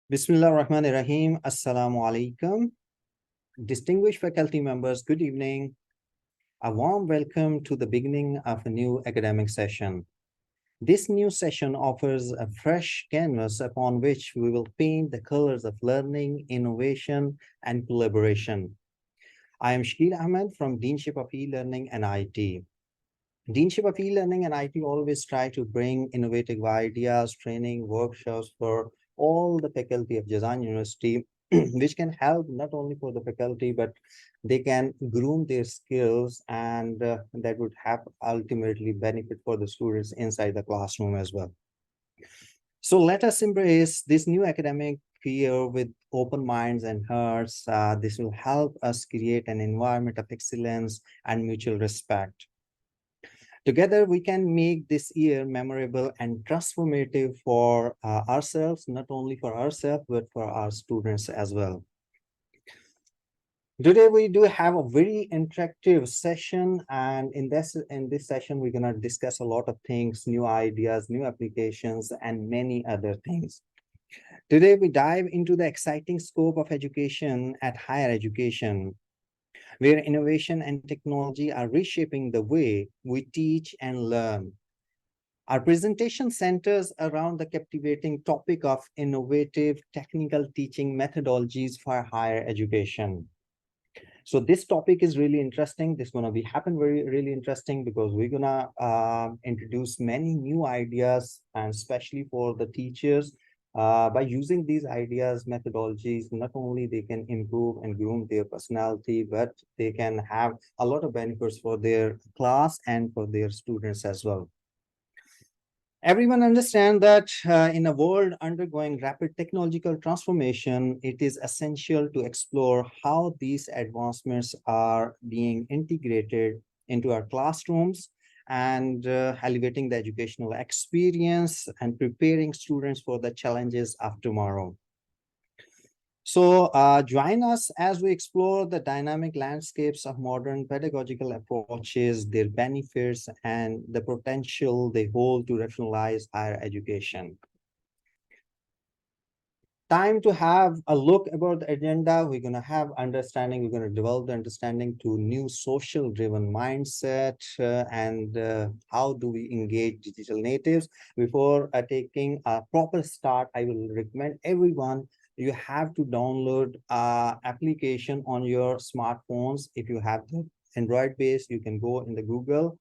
Bismillah ar-Rahman ar-Rahim. Assalamu alaikum. Distinguished faculty members, good evening. A warm welcome to the beginning of a new academic session. This new session offers a fresh canvas upon which we will paint the colors of learning, innovation, and collaboration. I am Shakil Ahmed from Deanship of eLearning and IT. Deanship of eLearning and IT always try to bring innovative ideas, training, workshops for all the faculty of Jazan University, which can help not only for the faculty, but they can groom their skills and that would have ultimately benefit for the students inside the classroom as well. So let us embrace this new academic year with open minds and hearts. This will help us create an environment of excellence and mutual respect. Together, we can make this year memorable and transformative for ourselves, not only for ourselves, but for our students as well. Today, we do have a very interactive session, and in this session, we're going to discuss a lot of things, new ideas, new applications, and many other things. Today, we dive into the exciting scope of education at higher education, where innovation and technology are reshaping the way we teach and learn. Our presentation centers around the captivating topic of innovative technical teaching methodologies for higher education. So this topic is really interesting. This is going to be happen really interesting because we're going to introduce many new ideas, and especially for the teachers. By using these ideas, methodologies, not only they can improve and groom their personality, but they can have a lot of benefits for their class and for their students as well. Everyone understands that in a world undergoing rapid technological transformation, it is essential to explore how these advancements are being integrated into our classrooms and elevating the educational experience and preparing students for the challenges of tomorrow. So join us as we explore the dynamic landscapes of modern pedagogical approaches, their benefits, and the potential they hold to rationalize higher education. Time to have a look about the agenda. We're going to have understanding. We're going to develop the understanding to new social driven mindset and how do we engage digital natives. Before taking a proper start, I will recommend everyone you have to download application on your smartphones. If you have the Android base, you can go in the Google.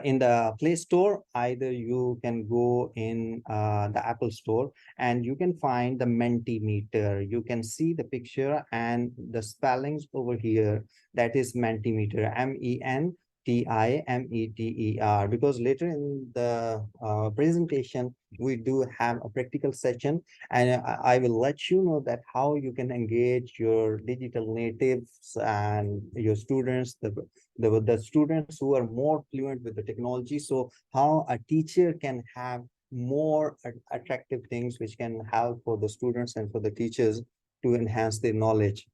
In the Play Store, either you can go in the Apple Store and you can find the Mentimeter. You can see the picture and the spellings over here. That is Mentimeter, Mentimeter, because later in the presentation, we do have a practical session, and I will let you know that how you can engage your digital natives and your students, the students who are more fluent with the technology. So how a teacher can have more attractive things which can help for the students and for the teachers to enhance their knowledge.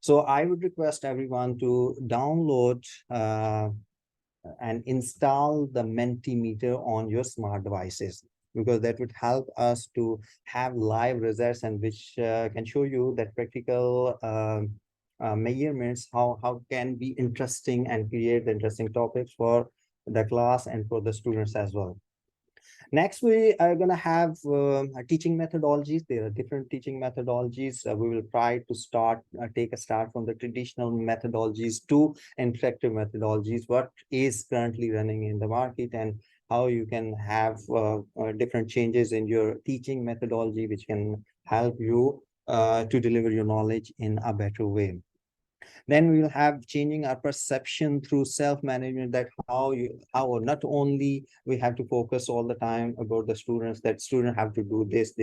So I would request everyone to download and install the Mentimeter on your smart devices, because that would help us to have live results and which can show you that practical measurements, how can be interesting and create interesting topics for the class and for the students as well. Next, we are going to have teaching methodologies. There are different teaching methodologies. We will try to take a start from the traditional methodologies to interactive methodologies, what is currently running in the market, and how you can have different changes in your teaching methodology, which can help you to deliver your knowledge in a better way. Then we will have changing our perception through self-management, that how not only we have to focus all the time about the students, that students have to do this,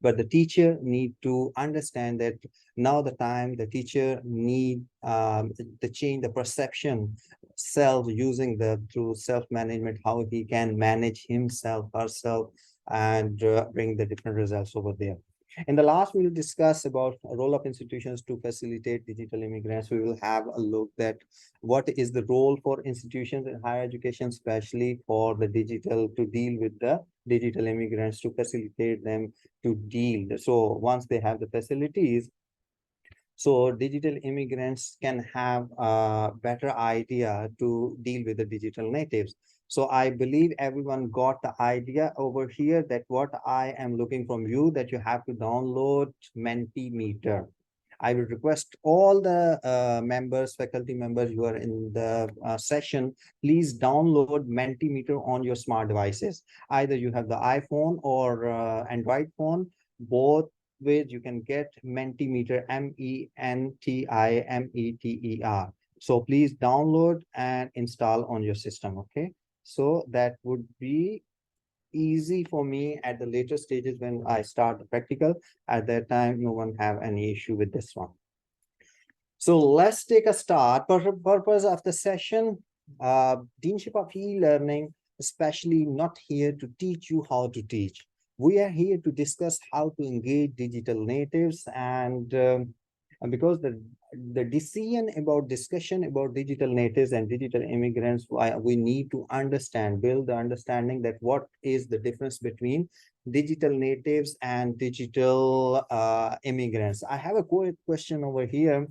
but the teacher need to understand that now the time the teacher need to change the perception self, using the through self-management, how he can manage himself, herself, and bring the different results over there. In the last, we will discuss about a role of institutions to facilitate digital immigrants. We will have a look at what is the role for institutions in higher education, especially for the digital, to deal with the digital immigrants, to facilitate them to deal. So once they have the facilities, so digital immigrants can have a better idea to deal with the digital natives. So I believe everyone got the idea over here that what I am looking from you, that you have to download Mentimeter. I will request all the members, faculty members who are in the session, please download Mentimeter on your smart devices. Either you have the iPhone or Android phone, both ways you can get Mentimeter, Mentimeter. So please download and install on your system, okay? So that would be easy for me at the later stages when I start the practical. At that time, no one have any issue with this one. So let's take a start. Purpose of the session, Deanship of e-learning, especially not here to teach you how to teach. We are here to discuss how to engage digital natives, and because the decision about discussion about digital natives and digital immigrants, we need to understand, build the understanding that what is the difference between digital natives and digital immigrants. I have a quick question over here.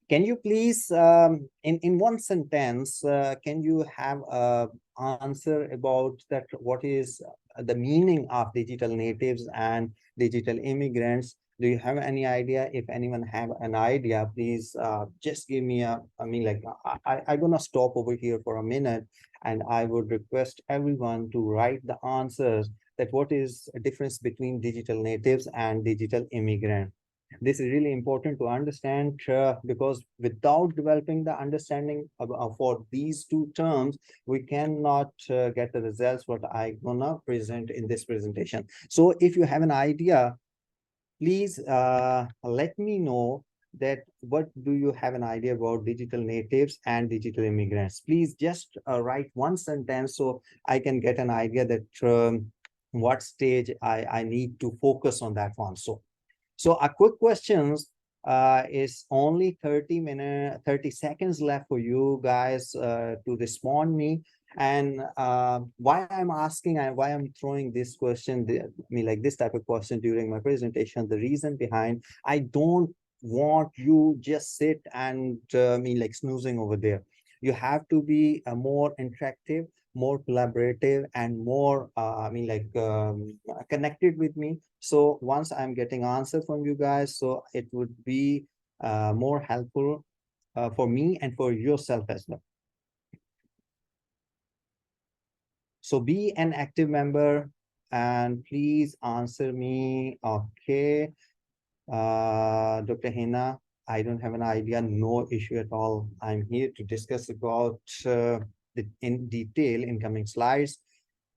Can you please, in one sentence, can you have a answer about that? What is the meaning of digital natives and digital immigrants? Do you have any idea? If anyone have an idea, please just give me a, I mean, like, I'm gonna stop over here for a minute, and I would request everyone to write the answers that what is a difference between digital natives and digital immigrant. This is really important to understand because without developing the understanding for these two terms, we cannot get the results what I gonna present in this presentation. So if you have an idea, please let me know that what do you have an idea about digital natives and digital immigrants. Please just write one sentence so I can get an idea that what stage I need to focus on that one. So a quick questions is only 30 seconds left for you guys to respond me. And why I'm asking and why I'm throwing this question, I mean, like this type of question during my presentation, the reason behind, I don't want you just sit and I mean, like snoozing over there. You have to be more interactive, more collaborative, and more I mean, like connected with me. So once I'm getting answer from you guys, so it would be more helpful for me and for yourself as well. So be an active member and please answer me. Okay. Dr. Hina, I don't have an idea, no issue at all. I'm here to discuss about in detail incoming slides.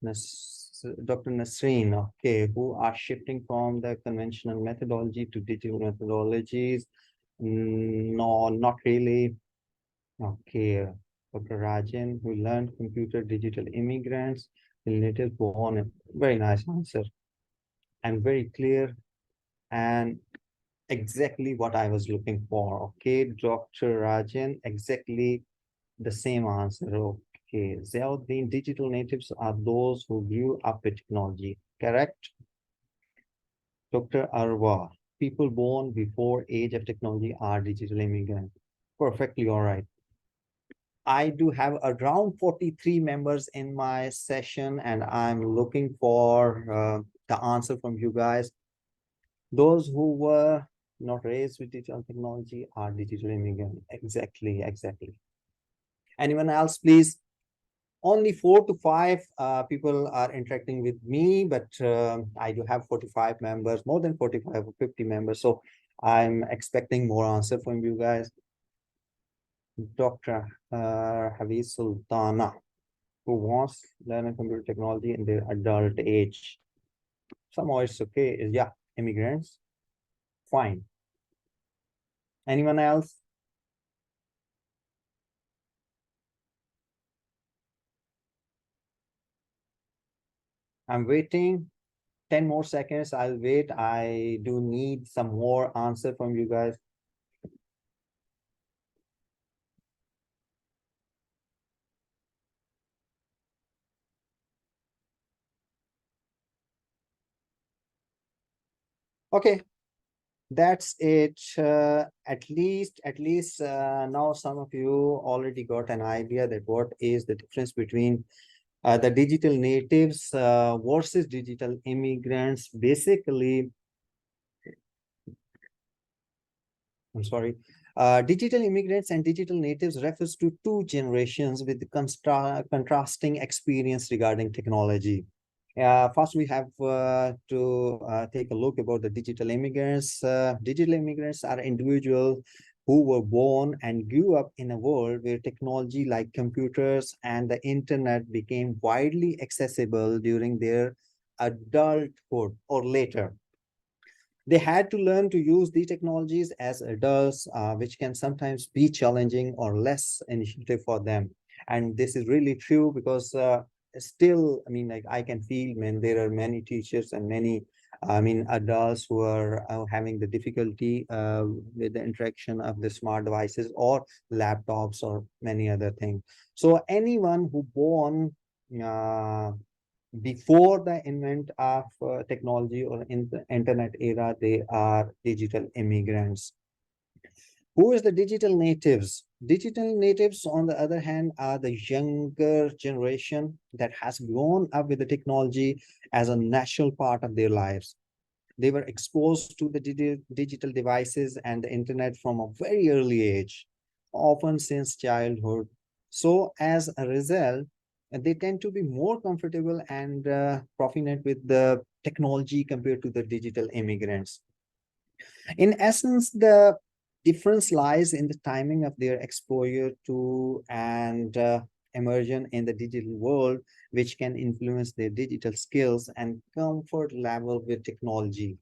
Dr. Nasreen, okay, who are shifting from the conventional methodology to digital methodologies? No, not really. Okay, Dr. Rajan, who learned computer digital immigrants, native born. Very nice answer and very clear and exactly what I was looking for. Okay, Dr. Rajan, exactly the same answer. Okay, Ziauddin, digital natives are those who grew up with technology, correct? Dr. Arwa, people born before age of technology are digital immigrants. Perfectly all right. I do have around 43 members in my session, and I'm looking for the answer from you guys. Those who were not raised with digital technology are digital immigrants. Exactly, exactly. Anyone else, please? Only 4 to 5 people are interacting with me, but I do have 45 members, more than 45 or 50 members. So I'm expecting more answer from you guys. Dr. Haviz Sultana, who wants learning computer technology in their adult age. Somehow it's okay. Yeah, immigrants. Fine. Anyone else? I'm waiting. 10 more seconds. I'll wait. I do need some more answer from you guys. Okay, that's it. At least now some of you already got an idea that what is the difference between the digital natives versus digital immigrants. Basically, I'm sorry. Digital immigrants and digital natives refers to two generations with contrasting experience regarding technology. First, we have to take a look about the digital immigrants. Digital immigrants are individuals who were born and grew up in a world where technology like computers and the internet became widely accessible during their adulthood or later. They had to learn to use these technologies as adults, which can sometimes be challenging or less initiative for them. And this is really true because still, I mean, like I can feel, man, there are many teachers and many, I mean, adults who are having the difficulty with the interaction of the smart devices or laptops or many other things. So anyone who born uh, before the invent of technology or in the internet era, they are digital immigrants. Who is the digital natives? Digital natives, on the other hand, are the younger generation that has grown up with the technology as a natural part of their lives. They were exposed to the digital devices and the internet from a very early age, often since childhood. So as a result, they tend to be more comfortable and proficient with the technology compared to the digital immigrants. In essence, the difference lies in the timing of their exposure to and immersion in the digital world, which can influence their digital skills and comfort level with technology.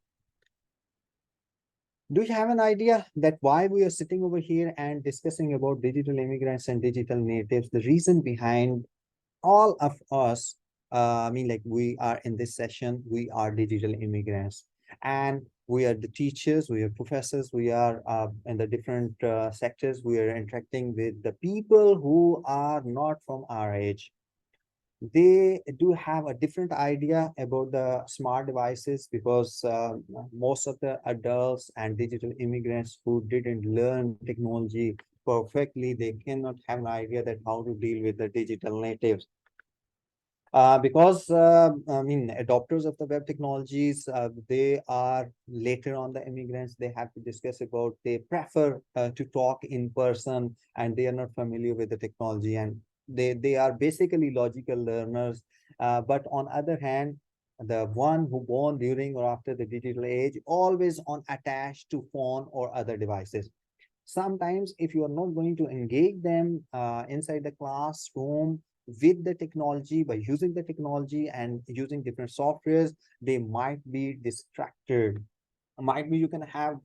Do you have an idea that why we are sitting over here and discussing about digital immigrants and digital natives? The reason behind all of us, I mean, like we are in this session, we are digital immigrants and we are the teachers, we are professors, we are in the different sectors, we are interacting with the people who are not from our age. They do have a different idea about the smart devices because most of the adults and digital immigrants who didn't learn technology perfectly, they cannot have an idea that how to deal with the digital natives. Because I mean, adopters of the web technologies, they are later on the immigrants. They have to discuss about they prefer to talk in person, and they are not familiar with the technology, and they are basically logical learners. But on other hand, the one who born during or after the digital age always on attached to phone or other devices. Sometimes if you are not going to engage them inside the classroom with the technology by using the technology and using different softwares, they might be distracted. Might be you can have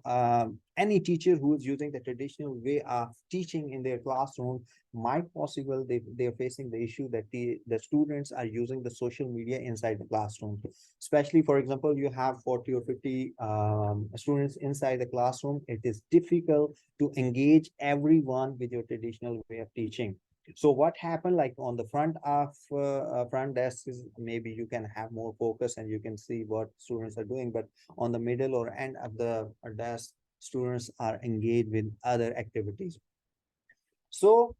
any teacher who is using the traditional way of teaching in their classroom. Might possible they're facing the issue that the students are using the social media inside the classroom. Especially, for example, you have 40 or 50 students inside the classroom. It is difficult to engage everyone with your traditional way of teaching. So what happened, like on the front of front desk is maybe you can have more focus and you can see what students are doing, but on the middle or end of the desk, students are engaged with other activities. So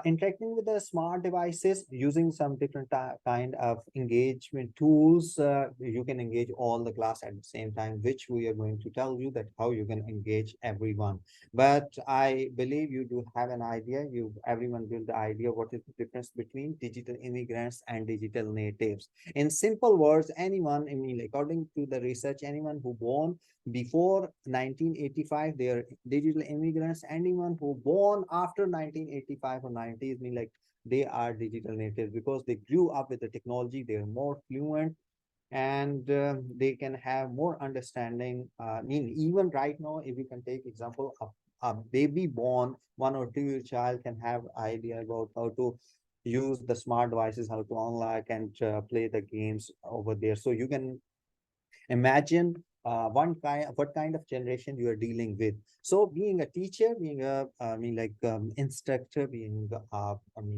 interacting with the smart devices using some different kind of engagement tools, you can engage all the class at the same time, which we are going to tell you that how you can engage everyone. But I believe you do have an idea, everyone will the idea what is the difference between digital immigrants and digital natives. In simple words, anyone, I mean, according to the research, anyone who born before 1985, they are digital immigrants. Anyone who born after 1985 or 90s, mean like they are digital natives because they grew up with the technology. They're more fluent and they can have more understanding. I mean, even right now, if you can take example of a baby born 1 or 2 year child can have idea about how to use the smart devices, how to unlock and play the games over there. So you can Imagine what kind of generation you are dealing with. So being a teacher, being a instructor, being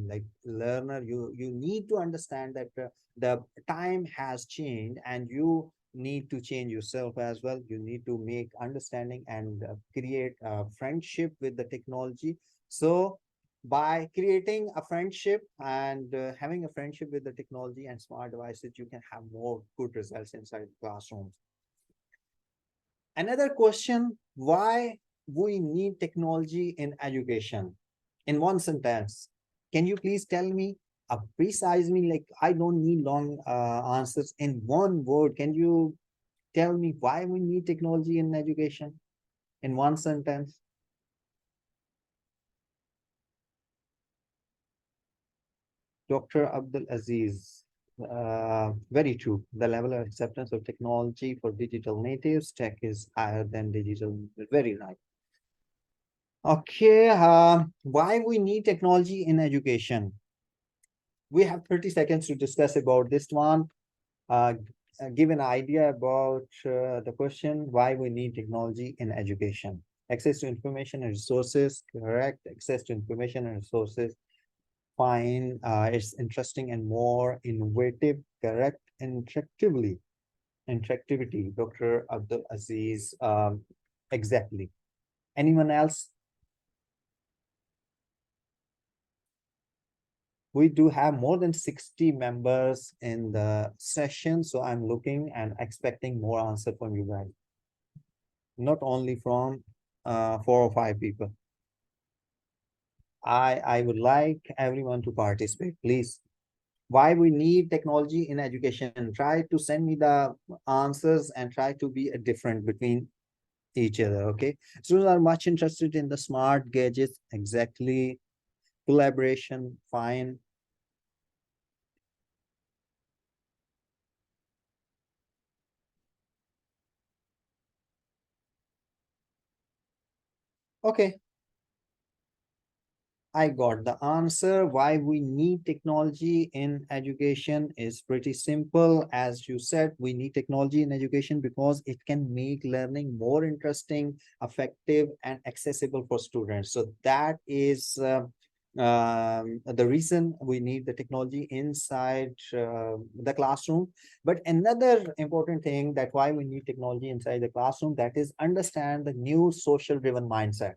like learner, you need to understand that the time has changed, and you need to change yourself as well. You need to make understanding and create a friendship with the technology. So by creating a friendship and having a friendship with the technology and smart devices, you can have more good results inside classrooms. Another question, why we need technology in education? In one sentence, can you please tell me, precise me, like I don't need long answers, in one word, can you tell me why we need technology in education in one sentence? Dr. Abdul Aziz, very true. The level of acceptance of technology for digital natives, tech is higher than digital. Very right. Okay, why we need technology in education? We have 30 seconds to discuss about this one. Uh, give an idea about the question, why we need technology in education. Access to information and resources, correct. Access to information and resources, fine. It's interesting and more innovative, correct. Interactivity, Dr. Abdul Aziz, exactly. Anyone else? We do have more than 60 members in the session, so I'm looking and expecting more answer from you guys, not only from 4 or 5 people. I would like everyone to participate, please. Why we need technology in education? Try to send me the answers and try to be a different between each other, okay? Students are much interested in the smart gadgets, exactly. Collaboration, fine. Okay, I got the answer. Why we need technology in education is pretty simple. As you said, we need technology in education because it can make learning more interesting, effective, and accessible for students. So that is the reason we need the technology inside the classroom. But another important thing that why we need technology inside the classroom, that is understand the new social driven mindset.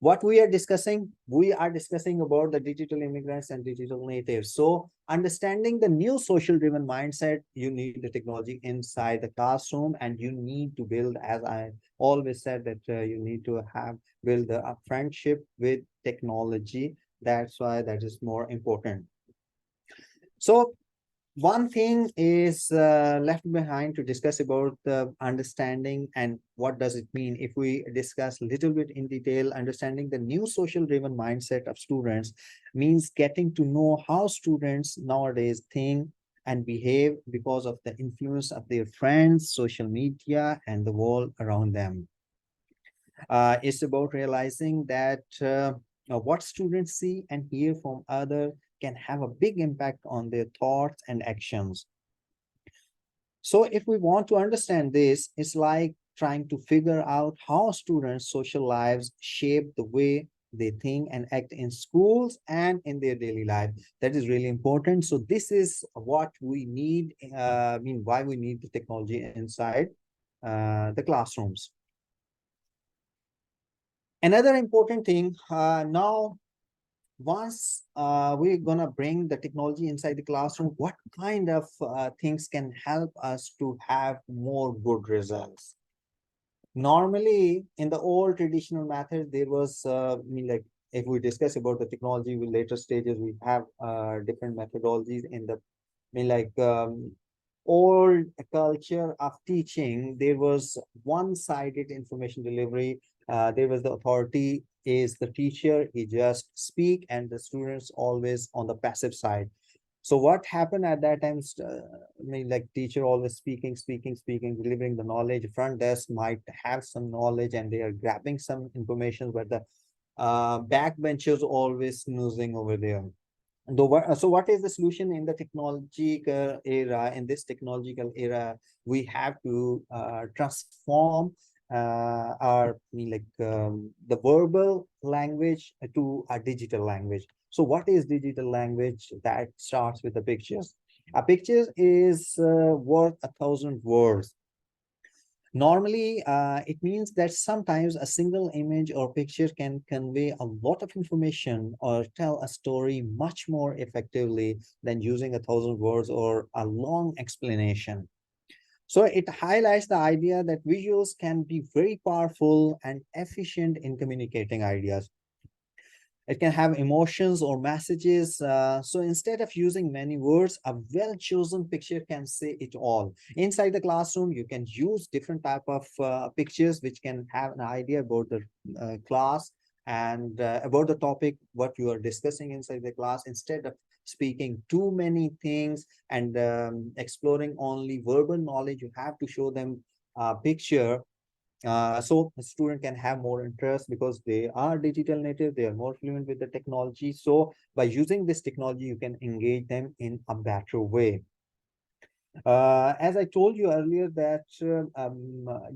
What we are discussing about the digital immigrants and digital natives. So understanding the new social driven mindset, you need the technology inside the classroom, and you need to build, as I always said, that you need to have build a friendship with technology. That's why that is more important. So one thing is left behind to discuss about the understanding and what does it mean. If we discuss a little bit in detail, understanding the new social driven mindset of students means getting to know how students nowadays think and behave because of the influence of their friends, social media, and the world around them. It's about realizing that what students see and hear from others can have a big impact on their thoughts and actions. So if we want to understand this, it's like trying to figure out how students' social lives shape the way they think and act in schools and in their daily life. That is really important. So this is what we need, why we need the technology inside the classrooms. Another important thing, now once we're gonna bring the technology inside the classroom, what kind of things can help us to have more good results? Normally, in the old traditional method, there was, like, if we discuss about the technology with later stages, we have different methodologies in the, old culture of teaching. There was one-sided information delivery. There was the authority is the teacher, he just speak, and the students always on the passive side. So what happened at that time, like teacher always speaking, delivering the knowledge. Front desk might have some knowledge and they are grabbing some information, but the backbenchers always snoozing over there. So what is the solution in the technological era? In this technological era, we have to transform our the verbal language to a digital language. So what is digital language? That starts with the pictures. A picture is worth 1,000 words. Normally, it means that sometimes a single image or picture can convey a lot of information or tell a story much more effectively than using 1,000 words or a long explanation. So it highlights the idea that visuals can be very powerful and efficient in communicating ideas. It can have emotions or messages. So instead of using many words, a well-chosen picture can say it all. Inside the classroom, you can use different type of pictures which can have an idea about the class and about the topic, what you are discussing inside the class, instead of speaking too many things and exploring only verbal knowledge. You have to show them a picture so the student can have more interest because they are digital native, they are more fluent with the technology. So by using this technology, you can engage them in a better way. As I told you earlier, that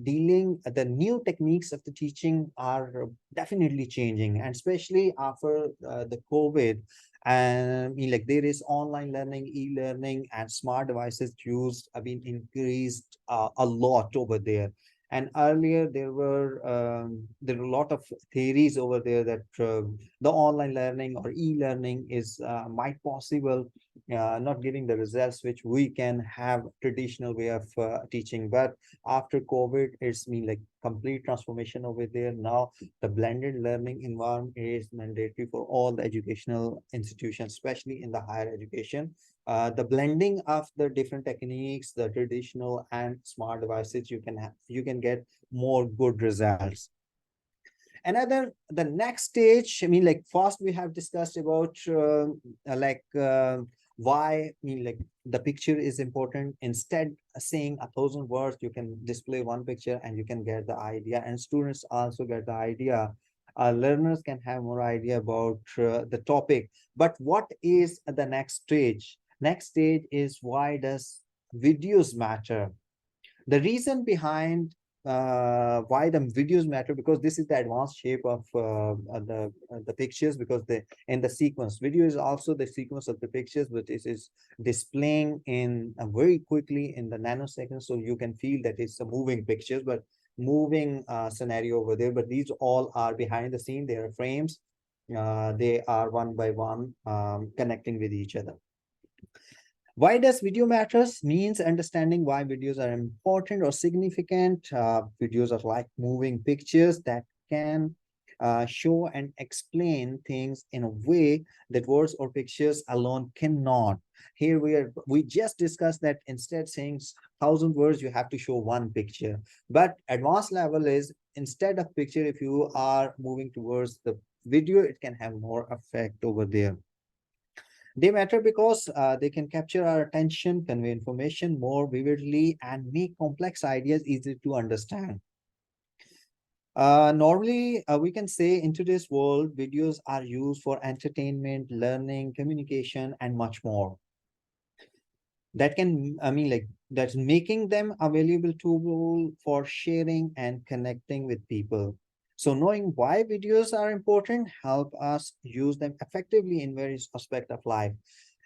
dealing the new techniques of the teaching are definitely changing, and especially after the COVID. And I mean, like there is online learning, e-learning, and smart devices used have been increased a lot over there. And earlier there were a lot of theories over there that the online learning or e-learning is might possible not giving the results which we can have traditional way of teaching. But after COVID, it's been like complete transformation over there. Now the blended learning environment is mandatory for all the educational institutions, especially in the higher education. The blending of the different techniques, the traditional and smart devices, you can get more good results. Another, the next stage, I mean, like first we have discussed about why, I mean, like the picture is important. Instead saying 1,000 words, you can display one picture and you can get the idea, and students also get the idea. Learners can have more idea about the topic. But what is the next stage? Next stage is, why does videos matter? The reason behind why the videos matter, because this is the advanced shape of the pictures, because the in the sequence, video is also the sequence of the pictures, but this is displaying in very quickly in the nanoseconds, so you can feel that it's a moving pictures, but moving scenario over there. But these all are behind the scene, they are frames. They are one by one connecting with each other. Why does video matters? Means understanding why videos are important or significant. Videos are like moving pictures that can show and explain things in a way that words or pictures alone cannot. Here we just discussed that instead saying 1,000 words, you have to show one picture. But advanced level is, instead of picture, if you are moving towards the video, it can have more effect over there. They matter because they can capture our attention, convey information more vividly, and make complex ideas easy to understand. Normally, we can say in today's world, videos are used for entertainment, learning, communication, and much more. That can, I mean, like, that's making them a valuable tool for sharing and connecting with people. So knowing why videos are important help us use them effectively in various aspects of life.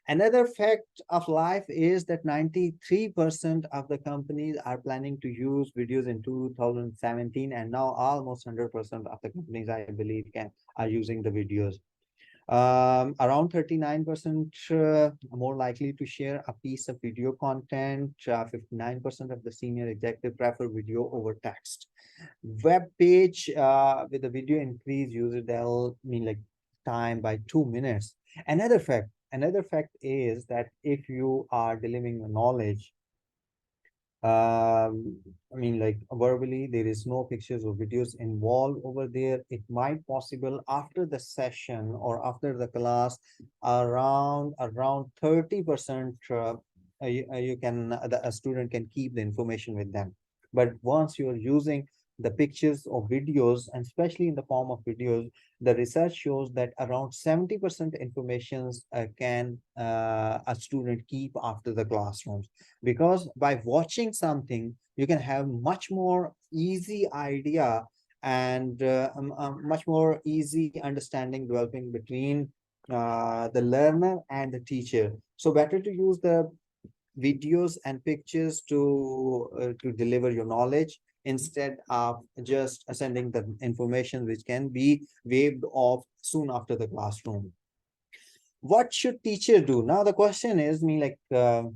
Another fact of life is that 93% of the companies are planning to use videos in 2017, and now almost 100% of the companies, I believe, are using the videos. Around 39% more likely to share a piece of video content. 59% of the senior executive prefer video over text. Web page with the video increase user, they'll mean like time by 2 minutes. Another fact is that if you are delivering knowledge, I mean, like verbally, there is no pictures or videos involved over there. It might possible after the session or after the class, around 30%. You can a student can keep the information with them. But once you are using the pictures or videos, and especially in the form of videos, the research shows that around 70% informations can a student keep after the classrooms, because by watching something, you can have much more easy idea and much more easy understanding developing between the learner and the teacher. So better to use the videos and pictures to deliver your knowledge instead of just sending the information which can be waived off soon after the classroom. What should teacher do? Now the question is me like,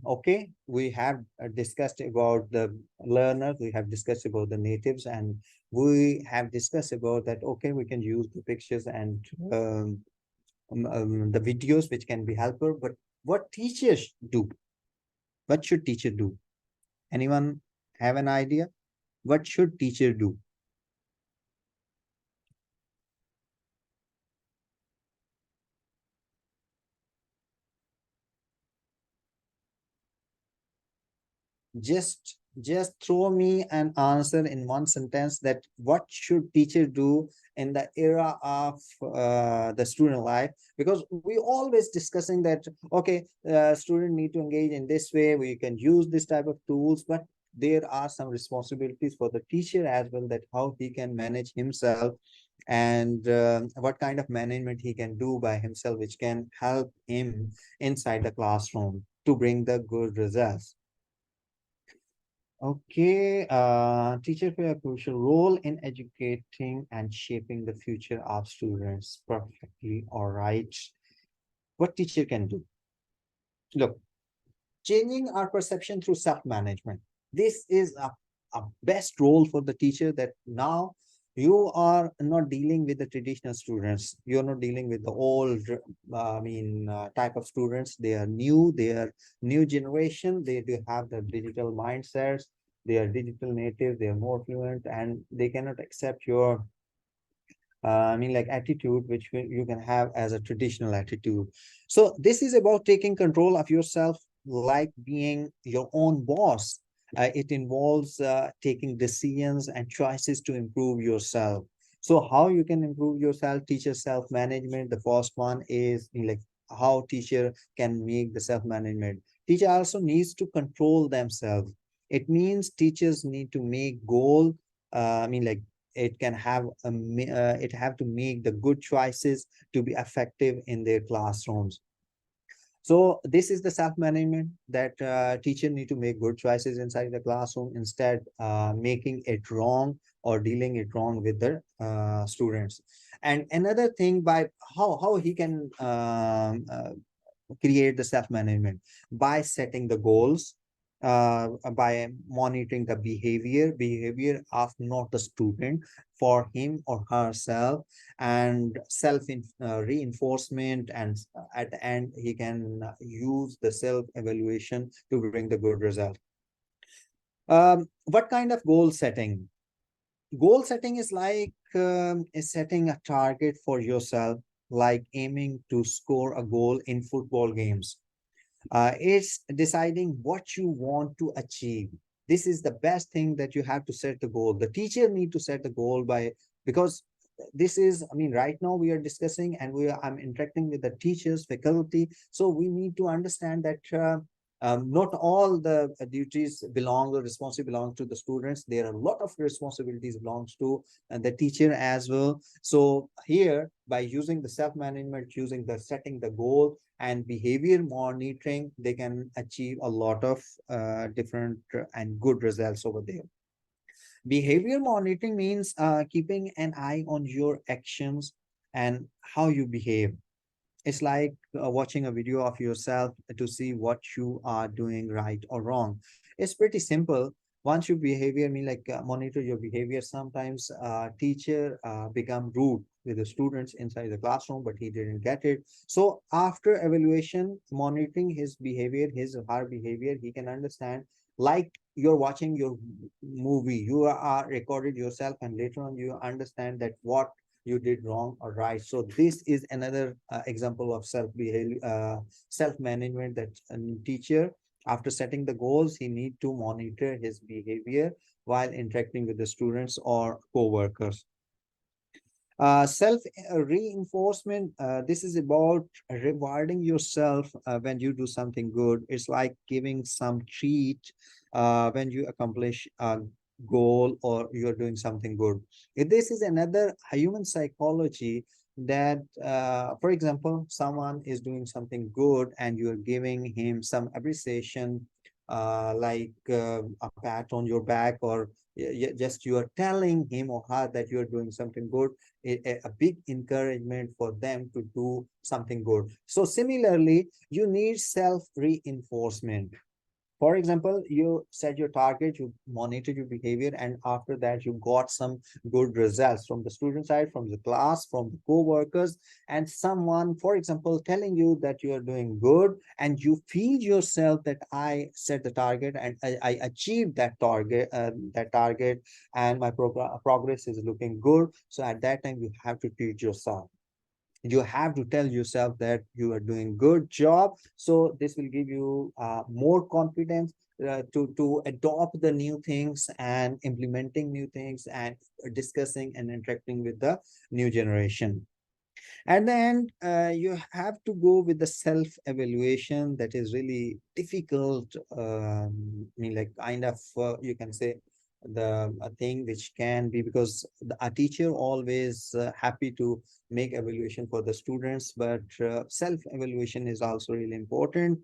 okay, we have discussed about the learners, we have discussed about the natives, and we have discussed about that, okay, we can use the pictures and the videos which can be helpful, but what teachers do? What should teacher do? Anyone have an idea? What should teacher do? Just throw me an answer in one sentence that what should teacher do in the era of the student life, because we always discussing that, okay, student need to engage in this way, we can use this type of tools, but there are some responsibilities for the teacher as well, that how he can manage himself, and what kind of management he can do by himself which can help him inside the classroom to bring the good results. Okay, teacher play a crucial role in educating and shaping the future of students. Perfectly, all right. What teacher can do? Look, changing our perception through self-management. This is a best role for the teacher, that now you are not dealing with the traditional students. You're not dealing with the old, type of students. They are new, they are new generation. They do have the digital mindsets. They are digital natives. They are more fluent, and they cannot accept your like attitude which you can have as a traditional attitude. So this is about taking control of yourself, like being your own boss. It involves taking decisions and choices to improve yourself. So how you can improve yourself? Teacher self-management. The first one is like how teacher can make the self-management. Teacher also needs to control themselves. It means teachers need to make goal, like it can have it have to make the good choices to be effective in their classrooms. So this is the self-management, that teacher need to make good choices inside the classroom instead making it wrong or dealing it wrong with the students. And another thing, by how he can create the self-management, by setting the goals, by monitoring the behavior of not the student, for him or herself, and self reinforcement, and at the end he can use the self evaluation to bring the good result. What kind of goal setting? Goal setting is like is setting a target for yourself, like aiming to score a goal in football games. It's deciding what you want to achieve. This is the best thing, that you have to set the goal. The teacher need to set the goal by, because this is, right now we are discussing and I'm interacting with the teachers, faculty. So we need to understand that not all the duties belong or responsibility belong to the students. There are a lot of responsibilities belongs to the teacher as well. So here, by using the self-management, using the setting the goal and behavior monitoring, they can achieve a lot of different and good results over there. Behavior monitoring means keeping an eye on your actions and how you behave. It's like watching a video of yourself to see what you are doing right or wrong. It's pretty simple. Once your behavior, monitor your behavior. Sometimes teacher become rude with the students inside the classroom, but he didn't get it. So after evaluation, monitoring his behavior, his or her behavior, he can understand, like you're watching your movie, you are recorded yourself, and later on you understand that what you did wrong or right. So this is another example of self management, that a teacher, after setting the goals, he need to monitor his behavior while interacting with the students or co-workers. Self reinforcement, this is about rewarding yourself when you do something good. It's like giving some treat when you accomplish a goal or you're doing something good. This is another human psychology that, for example, someone is doing something good and you're giving him some appreciation, like a pat on your back, or just you are telling him or her that you're doing something good, a big encouragement for them to do something good. So similarly, you need self reinforcement. For example, you set your target, you monitor your behavior, and after that, you got some good results from the student side, from the class, from the co-workers, and someone, for example, telling you that you are doing good, and you feel yourself that I set the target and I achieved that target, and my progress is looking good. So at that time, you have to teach yourself, you have to tell yourself that you are doing good job. So this will give you more confidence to adopt the new things and implementing new things and discussing and interacting with the new generation. At the end, you have to go with the self-evaluation. That is really difficult. I mean, like kind of, you can say the a thing which can be, because a teacher always happy to make evaluation for the students, but self-evaluation is also really important.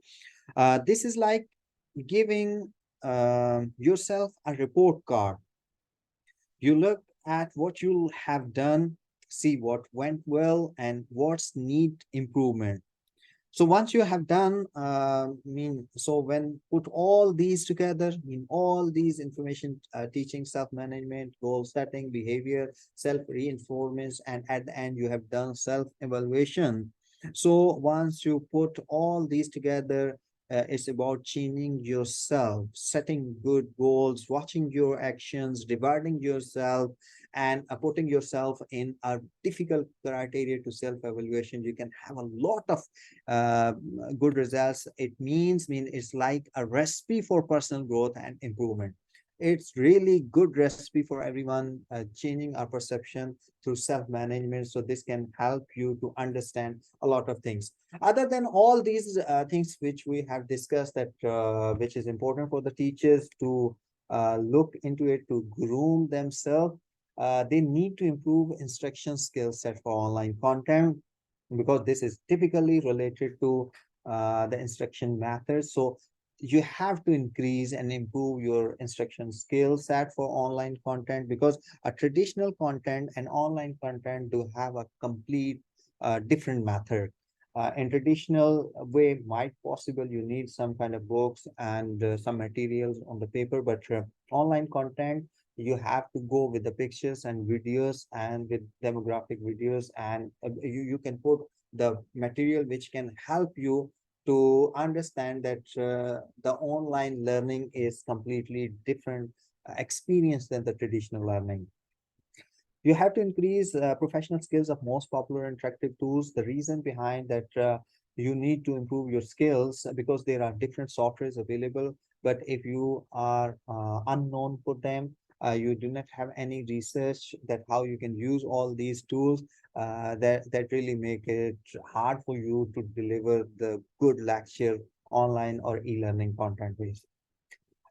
This is like giving yourself a report card. You look at what you have done, see what went well and what's need improvement. So once you have done, so when put all these together, all these information, teaching, self-management, goal setting, behavior, self-reinforcement, and at the end you have done self-evaluation. So once you put all these together, it's about changing yourself, setting good goals, watching your actions, rewarding yourself, and putting yourself in a difficult criteria to self-evaluation. You can have a lot of uh, good results. It mean it's like a recipe for personal growth and improvement. It's really good recipe for everyone, changing our perception through self-management. So this can help you to understand a lot of things. Other than all these things which we have discussed, that which is important for the teachers to look into it, to groom themselves, they need to improve instruction skill set for online content, because this is typically related to the instruction methods. So you have to increase and improve your instruction skill set for online content, because a traditional content and online content do have a complete different method. In traditional way, might possible you need some kind of books and some materials on the paper, but online content, you have to go with the pictures and videos and with demographic videos, and you can put the material which can help you to understand that the online learning is completely different experience than the traditional learning. You have to increase professional skills of most popular interactive tools. The reason behind that, you need to improve your skills because there are different softwares available. But if you are unknown for them, you do not have any research that how you can use all these tools, that really make it hard for you to deliver the good lecture online or e-learning content based.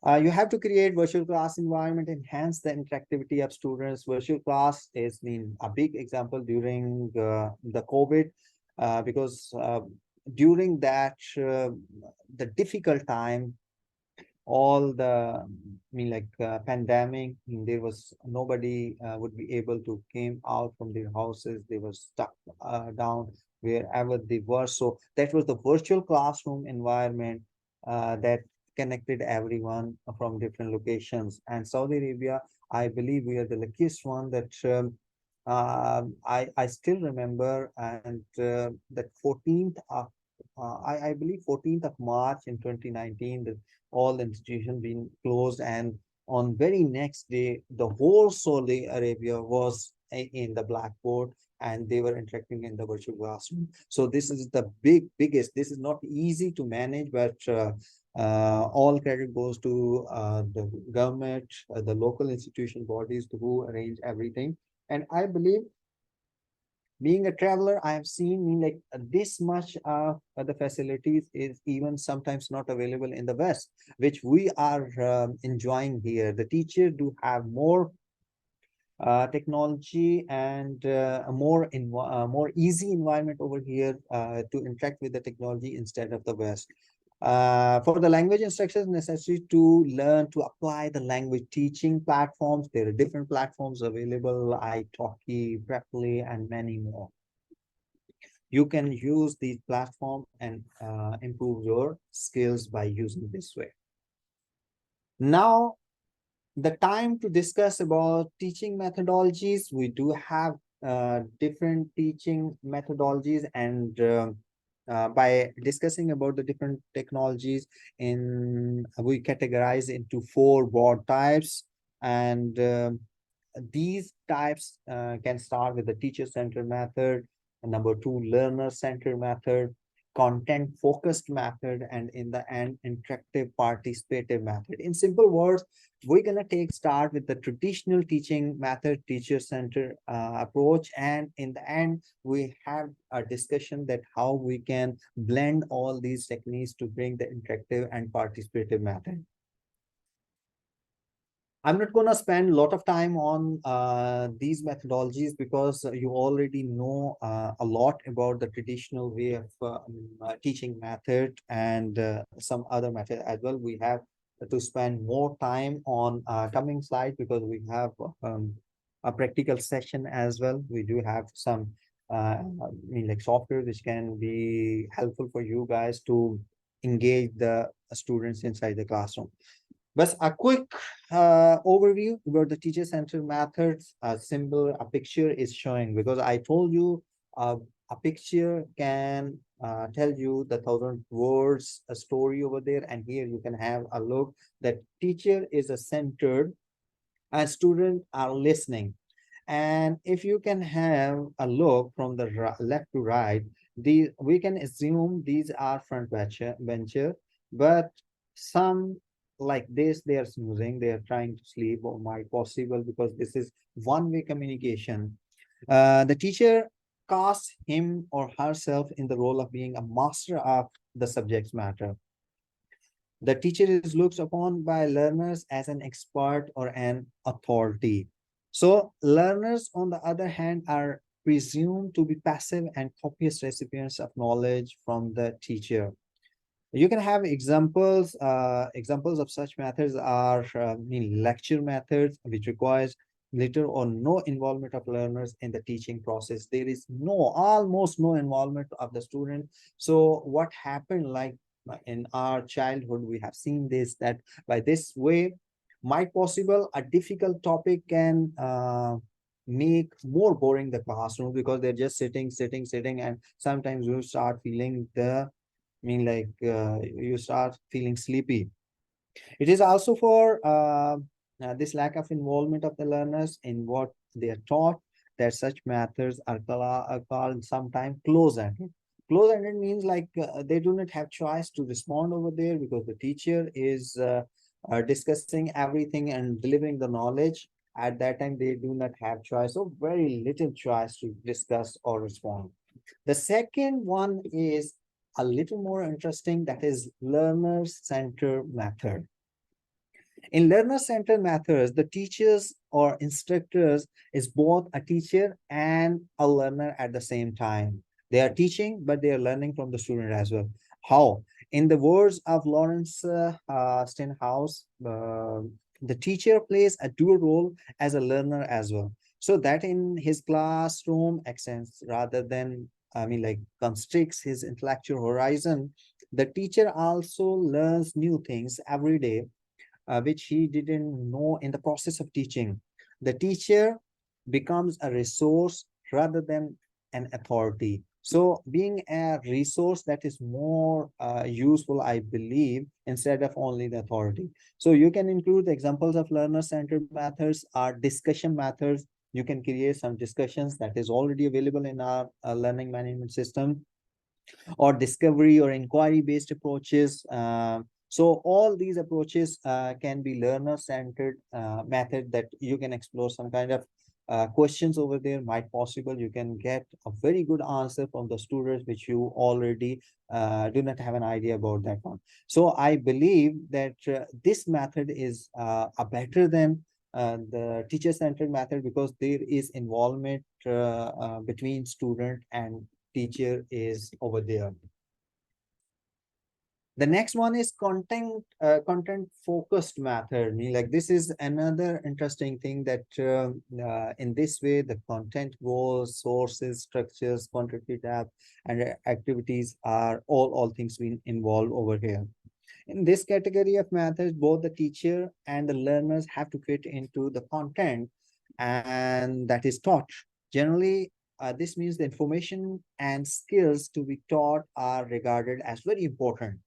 You have to create virtual class environment, enhance the interactivity of students. Virtual class is been a big example during the COVID, because during that the difficult time, all the pandemic, there was nobody would be able to came out from their houses. They were stuck down wherever they were. So that was the virtual classroom environment that connected everyone from different locations. And Saudi Arabia, I believe we are the luckiest one that I still remember. And that 14th of I believe 14th of March in 2019, the all the institutions being closed, and on very next day the whole Saudi Arabia was in the blackboard, and they were interacting in the virtual classroom. So this is the biggest, this is not easy to manage, but all credit goes to the government, the local institution bodies who arrange everything. And I believe, being a traveler, I have seen like this much of the facilities is even sometimes not available in the West, which we are enjoying here. The teacher do have more technology and a more easy environment over here to interact with the technology instead of the West. For the language instructions necessary to learn to apply the language teaching platforms, there are different platforms available, italki, Preply, and many more. You can use these platforms and improve your skills by using this way. Now, the time to discuss about teaching methodologies. We do have different teaching methodologies, and by discussing about the different technologies, we categorize into 4 broad types, and these types can start with the teacher-centered method, number 2, learner-centered method, content-focused method, and in the end, interactive participative method. In simple words, we're going to start with the traditional teaching method, teacher-centered approach, and in the end, we have a discussion that how we can blend all these techniques to bring the interactive and participative method. I'm not going to spend a lot of time on these methodologies because you already know a lot about the traditional way of teaching method and some other method as well. We have to spend more time on coming slides because we have a practical session as well. We do have some like software which can be helpful for you guys to engage the students inside the classroom. But a quick overview about the teacher-centered methods, a symbol, a picture is showing, because I told you a picture can tell you the 1,000 words, a story over there, and here you can have a look that teacher is a centered and students are listening. And if you can have a look from the left to right, we can assume these are front bencher, but some like this, they are snoozing, they are trying to sleep, or might possible because this is one-way communication. The teacher casts him or herself in the role of being a master of the subject's matter. The teacher is looked upon by learners as an expert or an authority. So learners, on the other hand, are presumed to be passive and copious recipients of knowledge from the teacher. You can have examples. Examples of such methods are lecture methods, which requires little or no involvement of learners in the teaching process. There is almost no involvement of the student. So what happened, like in our childhood, we have seen this, that by this way, might possible a difficult topic can make more boring the classroom because they're just sitting, and sometimes you start feeling you start feeling sleepy. It is also for this lack of involvement of the learners in what they are taught, that such methods are called sometimes close-ended. Close-ended means like they do not have choice to respond over there because the teacher is discussing everything and delivering the knowledge. At that time, they do not have choice, or very little choice to discuss or respond. The second one is a little more interesting, that is learner-centered method. In learner-centered methods, the teachers or instructors is both a teacher and a learner at the same time. They are teaching, but they are learning from the student as well. How? In the words of Lawrence Stenhouse, the teacher plays a dual role as a learner as well. So that in his classroom extends rather than, constricts his intellectual horizon. The teacher also learns new things every day which he didn't know in the process of teaching. The teacher becomes a resource rather than an authority. So being a resource, that is more useful, I believe, instead of only the authority. So you can include examples of learner-centered methods or discussion methods, You can create some discussions that is already available in our learning management system, or discovery or inquiry based approaches. So all these approaches can be learner centered method that you can explore some kind of questions over there might possible. You can get a very good answer from the students which you already do not have an idea about that one. So I believe that this method is a better than the teacher centered method, because there is involvement between student and teacher is over there. The next one is content focused method. Like this is another interesting thing that in this way the content goals, sources, structures, quantity tab, and activities are all things being involved over here. In this category of methods, both the teacher and the learners have to fit into the content and that is taught. Generally, this means the information and skills to be taught are regarded as very important.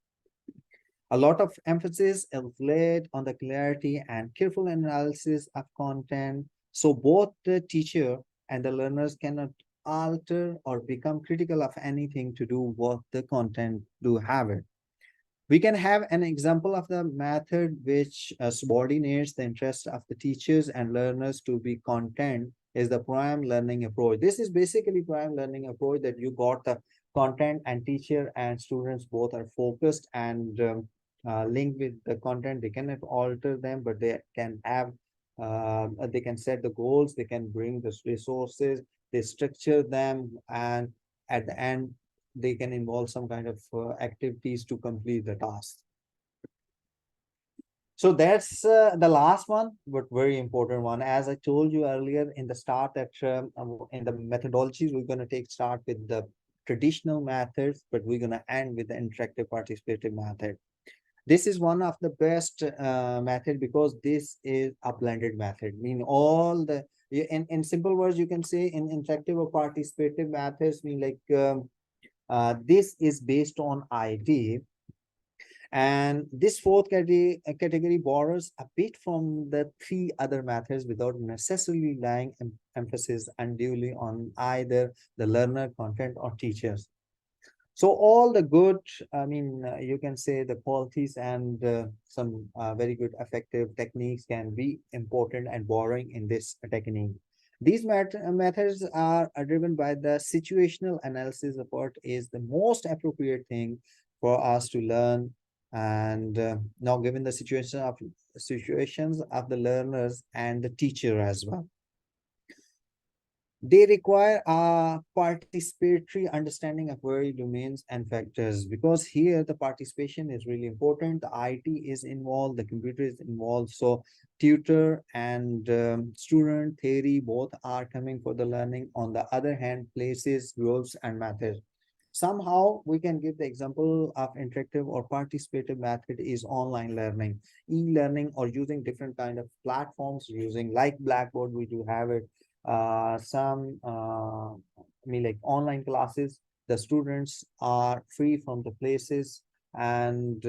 A lot of emphasis is laid on the clarity and careful analysis of content. So both the teacher and the learners cannot alter or become critical of anything to do what the content do have it. We can have an example of the method which subordinates the interest of the teachers and learners to be content is the prime learning approach. This is basically prime learning approach that you got the content and teacher and students both are focused and linked with the content. They cannot alter them, but they can set the goals, they can bring the resources, they structure them, and at the end, they can involve some kind of activities to complete the task. So that's the last one, but very important one. As I told you earlier in the start that in the methodologies, we're going to start with the traditional methods, but we're going to end with the interactive participative method. This is one of the best method because this is a blended method. Mean all the in simple words, you can say in interactive or participative methods mean like this is based on ID. And this fourth category borrows a bit from the three other methods without necessarily laying emphasis unduly on either the learner, content, or teachers. So all the good, you can say the qualities and some very good effective techniques can be important and borrowing in this technique. These methods are driven by the situational analysis approach is the most appropriate thing for us to learn. And now given the situations of the learners and the teacher as well. They require a participatory understanding of various domains and factors, because here the participation is really important. The IT is involved, the computer is involved. So tutor and student theory both are coming for the learning. On the other hand, places, rules, and methods. Somehow we can give the example of interactive or participative method is online learning, e-learning, or using different kind of platforms using like Blackboard, we do have it like online classes. The students are free from the places and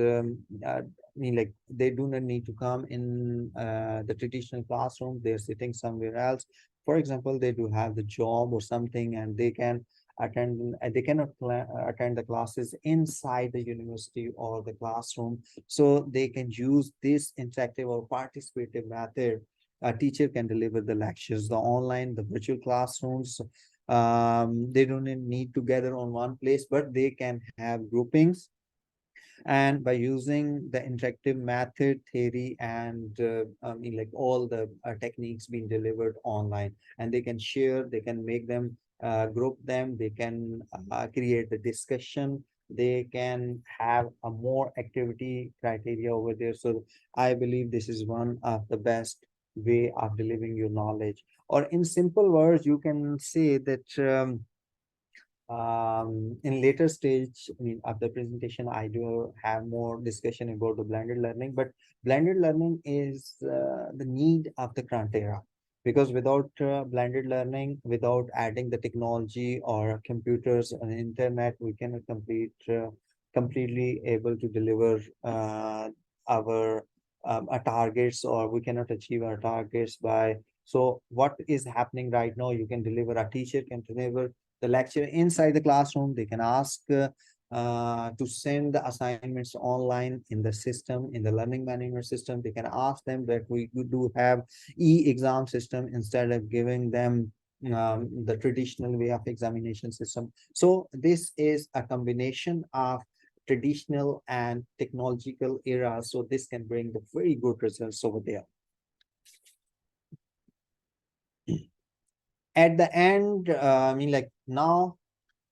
like they do not need to come in the traditional classroom. They're sitting somewhere else. For example, they do have the job or something and they can they cannot attend the classes inside the university or the classroom, so they can use this interactive or participative method. A teacher can deliver the lectures, the online, the virtual classrooms. They don't need to gather on one place, but they can have groupings. And by using the interactive method theory and like all the techniques being delivered online, and they can share, they can make them group them, they can create the discussion, they can have a more activity criteria over there. So I believe this is one of the best way of delivering your knowledge. Or in simple words, you can say that in later stage, of the presentation, I do have more discussion about the blended learning, but blended learning is the need of the current era, because without blended learning, without adding the technology or computers and internet, we cannot completely able to deliver our targets, or we cannot achieve our targets by So what is happening right now? You can deliver, a teacher can deliver the lecture inside the classroom. They can ask to send the assignments online in the system, in the learning management system. They can ask them that we do have e-exam system instead of giving them the traditional way of examination system. So this is a combination of traditional and technological era. So this can bring the very good results over there. At the end, I mean, like now,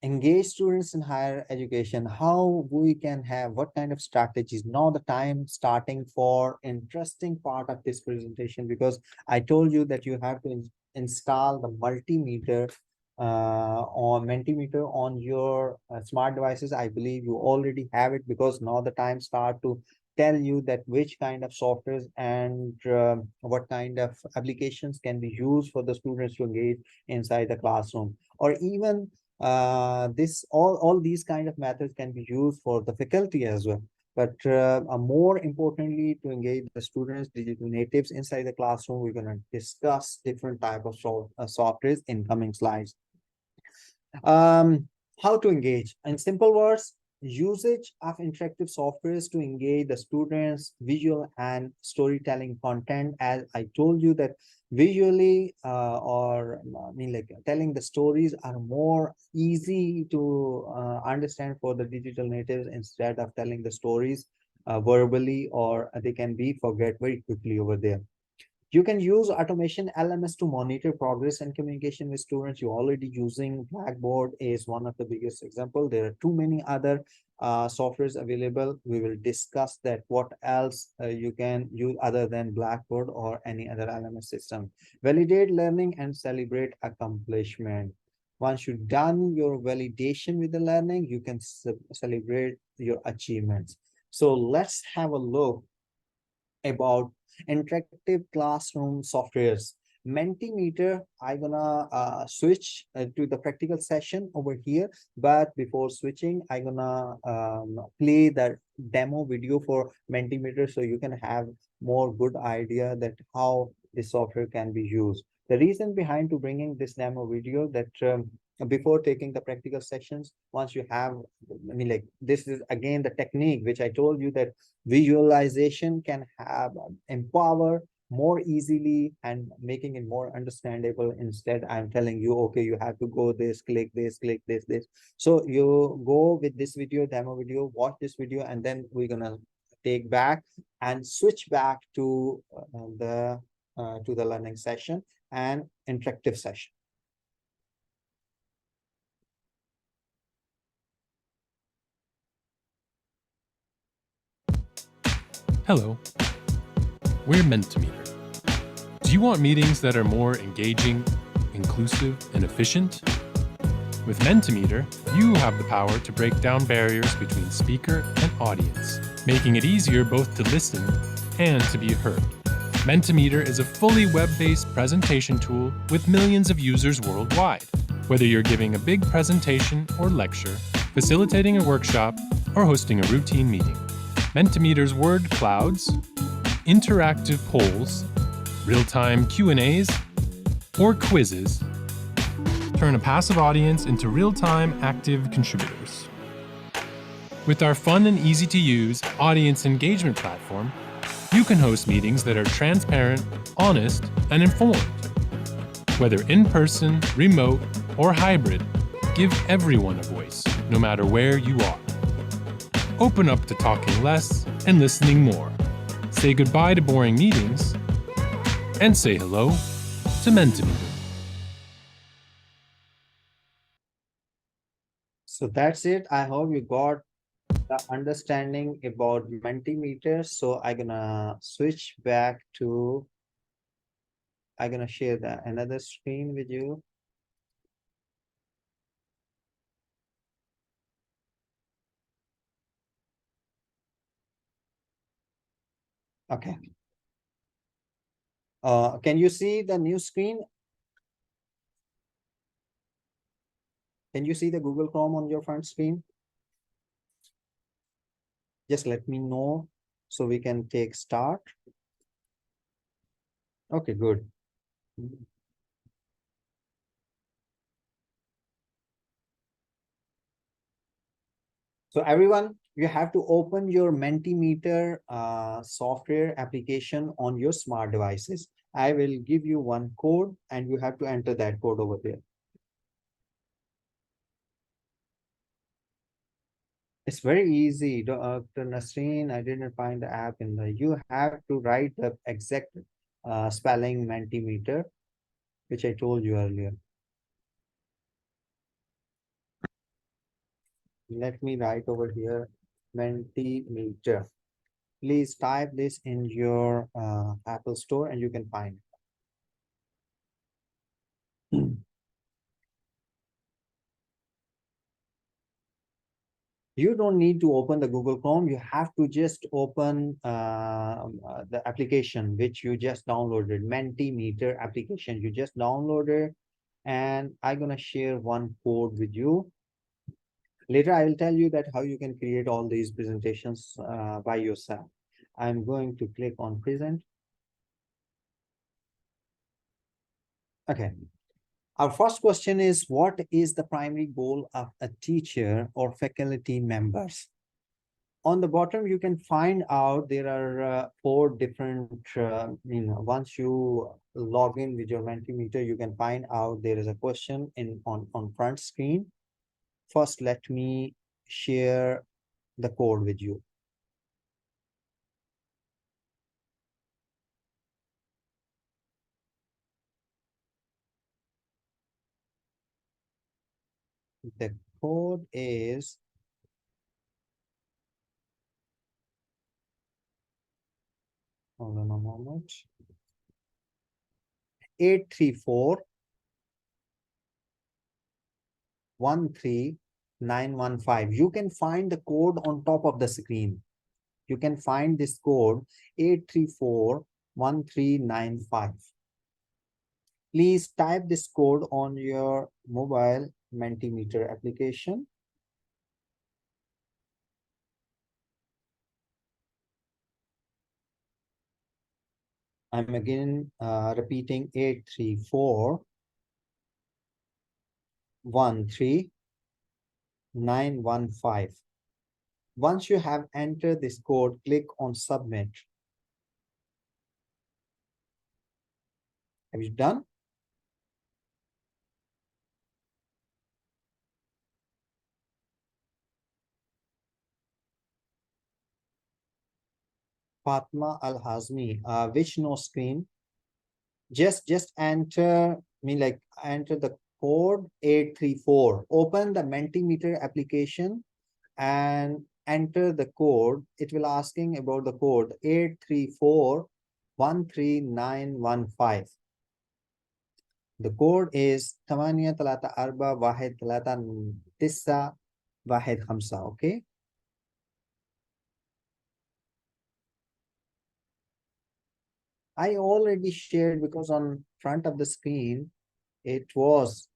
engage students in higher education, how we can have, what kind of strategies. Now the time starting for interesting part of this presentation, because I told you that you have to install the multimeter or Mentimeter on your smart devices. I believe you already have it, because now the time start to tell you that which kind of softwares and what kind of applications can be used for the students to engage inside the classroom. Or even this all these kind of methods can be used for the faculty as well. But more importantly, to engage the students, digital natives inside the classroom, we're going to discuss different type of softwares in coming slides. Um, how to engage? In simple words, usage of interactive softwares to engage the students, visual and storytelling content. As I told you that visually or I mean like telling the stories are more easy to understand for the digital natives, instead of telling the stories verbally, or they can be forget very quickly over there. You can use automation LMS to monitor progress and communication with students. You're already using Blackboard is one of the biggest example. There are too many other softwares available. We will discuss that what else you can use other than Blackboard or any other LMS system. Validate learning and celebrate accomplishment. Once you've done your validation with the learning, you can celebrate your achievements. So let's have a look about interactive classroom softwares. Mentimeter, I'm gonna switch to the practical session over here. But before switching, I'm gonna play the demo video for Mentimeter, so you can have more good idea that how this software can be used. The reason behind to bringing this demo video, that before taking the practical sessions, once you have, I mean, like this is again the technique which I told you, that visualization can have empower more easily and making it more understandable. Instead, I'm telling you, okay, you have to go this, click this. So you go with this video, demo video, watch this video, and then we're gonna take back and switch back to the learning session and interactive session. Hello, we're Mentimeter. Do you want meetings that are more engaging, inclusive, and efficient? With Mentimeter, you have the power to break down barriers between speaker and audience, making it easier both to listen and to be heard. Mentimeter is a fully web-based presentation tool with millions of users worldwide. Whether you're giving a big presentation or lecture, facilitating a workshop, or hosting a routine meeting, Mentimeter's word clouds, interactive polls, real-time Q&As, or quizzes turn a passive audience into real-time active contributors. With our fun and easy-to-use audience engagement platform, you can host meetings that are transparent, honest, and informed. Whether in-person, remote, or hybrid, give everyone a voice, no matter where you are. Open up to talking less and listening more. Say goodbye to boring meetings, and say hello to Mentimeter. So that's it. I hope you got the understanding about Mentimeter. So I'm gonna switch back to, I'm gonna share another screen with you. Okay. Can you see the new screen? Can you see the Google Chrome on your front screen? Just let me know so we can take start. Okay, good. So everyone, you have to open your Mentimeter software application on your smart devices. I will give you one code and you have to enter that code over there. It's very easy. Dr. Nasreen, I didn't find the app in the, you have to write the exact spelling Mentimeter, which I told you earlier. Let me write over here, Mentimeter. Please type this in your Apple Store and you can find it. You don't need to open the Google Chrome. You have to just open the application which you just downloaded, Mentimeter application. You just downloaded, and I'm gonna share one code with you. Later, I will tell you that how you can create all these presentations by yourself. I'm going to click on present. Okay. Our first question is, what is the primary goal of a teacher or faculty members? On the bottom, you can find out there are four different, once you log in with your Mentimeter, you can find out there is a question on front screen. First, let me share the code with you. The code is hold on a moment. 834-13915. You can find the code on top of the screen. You can find this code 834-1395. Please type this code on your mobile Mentimeter application. I'm again repeating 834-13915. Once you have entered this code, click on submit. Have you done? Fatma Al-Hazmi, which no screen? Just enter, enter the code 834. Open the Mentimeter application and enter the code. It will asking about the code 834-13915. The code is 834-13915. Okay. I already shared because on front of the screen, it was,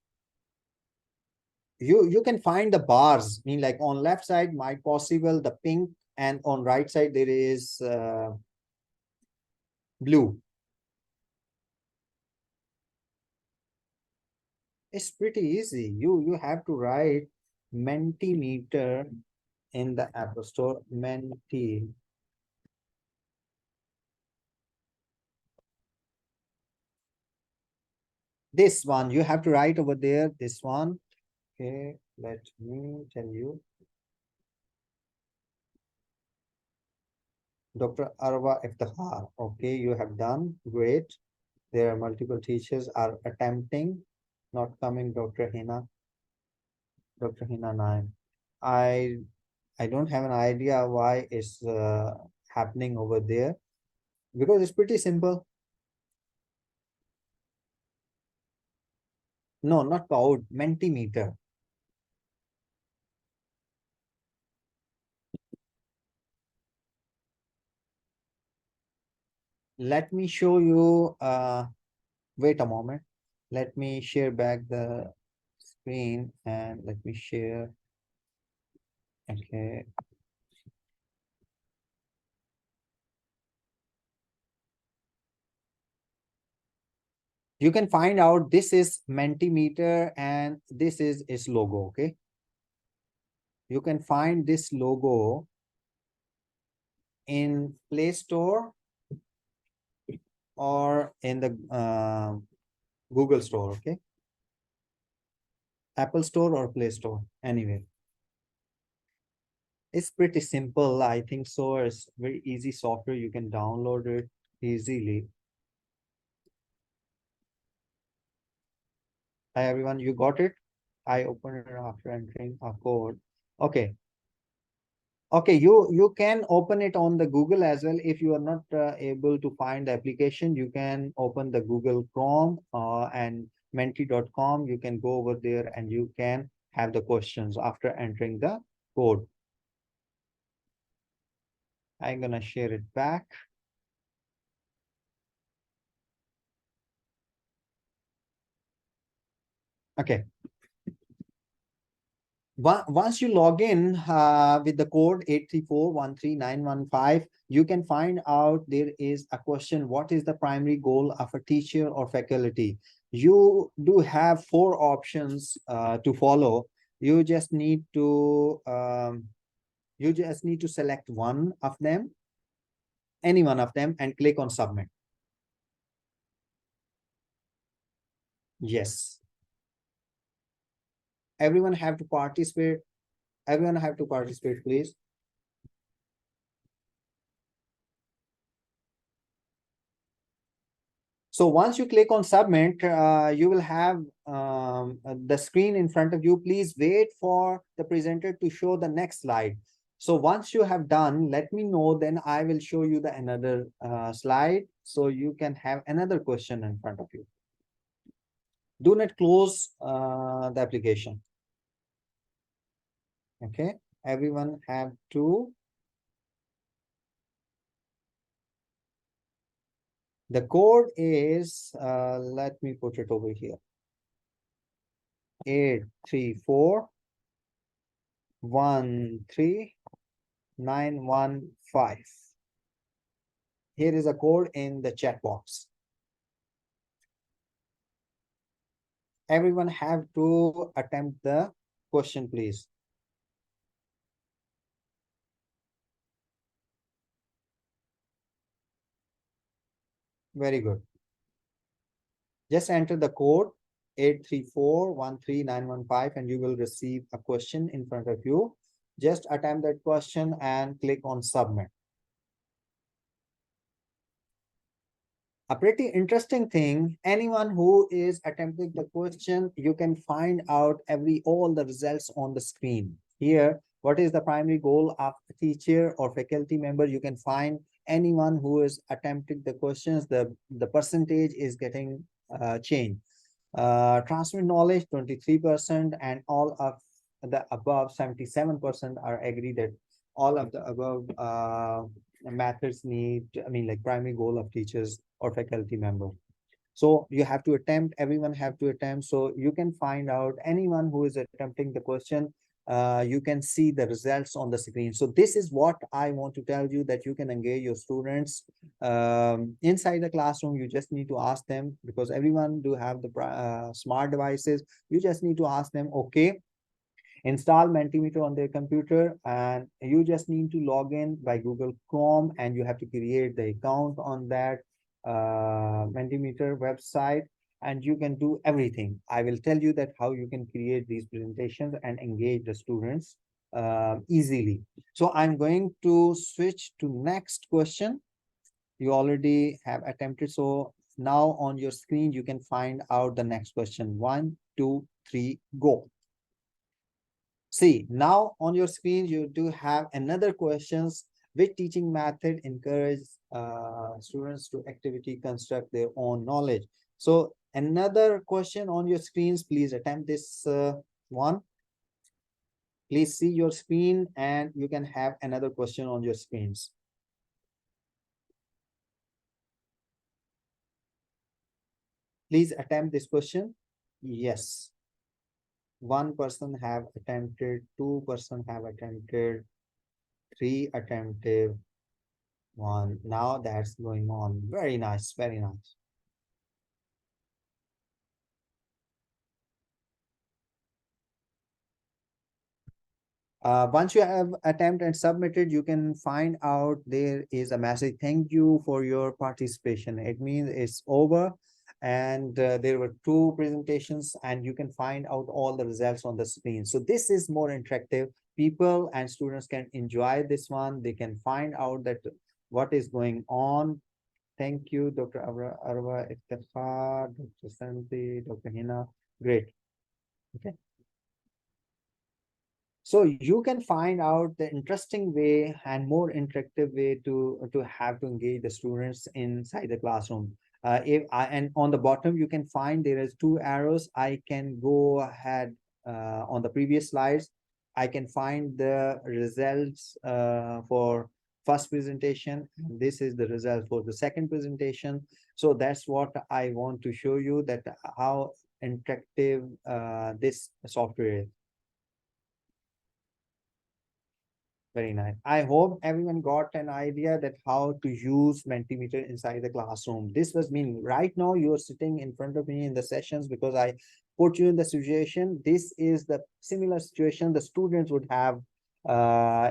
you can find the bars, like on left side might possible the pink, and on right side there is blue. It's pretty easy. You have to write Mentimeter in the Apple Store. Menti. This one you have to write over there. This one. Okay, let me tell you. Dr. Arwa Iftikhar. Okay, you have done great. There are multiple teachers are attempting, not coming. Dr. Hina. Dr. Hina Naim. I I don't have an idea why it's happening over there because it's pretty simple. No, not cloud, Mentimeter. Let me show you, wait a moment. Let me share back the screen and let me share. Okay. You can find out this is Mentimeter and this is its logo, okay? You can find this logo in Play Store or in the Google Store, okay? Apple Store or Play Store, anyway. It's pretty simple, I think so. It's very easy software. You can download it easily. Hi everyone, you got it? I opened it after entering a code. Okay. Okay, you can open it on the Google as well. If you are not able to find the application, you can open the Google Chrome and menti.com. You can go over there and you can have the questions after entering the code. I'm gonna share it back. Okay. Once you log in with the code 834139115, you can find out there is a question: what is the primary goal of a teacher or faculty? You do have 4 options to follow. You just need to select one of them, any one of them, and click on submit. Yes. Everyone have to participate. Everyone have to participate, please. So once you click on submit, you will have the screen in front of you. Please wait for the presenter to show the next slide. So once you have done, let me know, then I will show you the another slide. So you can have another question in front of you. Do not close the application. Okay, everyone have to. The code is, let me put it over here. 834139115. Here is a code in the chat box. Everyone have to attempt the question, please. Very good. Just enter the code 834139115 and you will receive a question in front of you. Just attempt that question and click on submit. A pretty interesting thing, anyone who is attempting the question, you can find out all the results on the screen. Here, what is the primary goal of a teacher or faculty member? You can find anyone who is attempting the questions, the percentage is getting changed. Transmit knowledge 23%, and all of the above 77% are agree that all of the above methods need, I mean, like primary goal of teachers or faculty member. So you have to attempt, everyone have to attempt. So you can find out anyone who is attempting the question, you can see the results on the screen. So this is what I want to tell you, that you can engage your students inside the classroom. You just need to ask them, because everyone do have the smart devices. You just need to ask them, okay, install Mentimeter on their computer, and you just need to log in by Google Chrome, and you have to create the account on that Mentimeter website, and you can do everything. I will tell you that how you can create these presentations and engage the students easily. So I'm going to switch to next question. You already have attempted. So now on your screen, you can find out the next question. 1, 2, 3, go. See, now on your screen, you do have another questions. Which teaching method encourage students to activity construct their own knowledge? So another question on your screens, please attempt this one. Please see your screen and you can have another question on your screens. Please attempt this question. Yes. 1 person have attempted, 2 person have attempted, 3 attempted, 1. Now that's going on. Very nice, very nice. Once you have attempt and submitted, you can find out there is a message, thank you for your participation. It means it's over. And there were two presentations, and you can find out all the results on the screen. So this is more interactive. People and students can enjoy this one. They can find out that what is going on. Thank you, Dr. Arwa Iftikhar, Dr. Santi, Dr. Hina. Great. Okay. So you can find out the interesting way and more interactive way to have to engage the students inside the classroom. And on the bottom, you can find there is two arrows. I can go ahead on the previous slides. I can find the results for first presentation. This is the result for the second presentation. So that's what I want to show you, that how interactive this software is. Very nice. I hope everyone got an idea that how to use Mentimeter inside the classroom. This was mean right now you're sitting in front of me in the sessions because I put you in the situation. This is the similar situation the students would have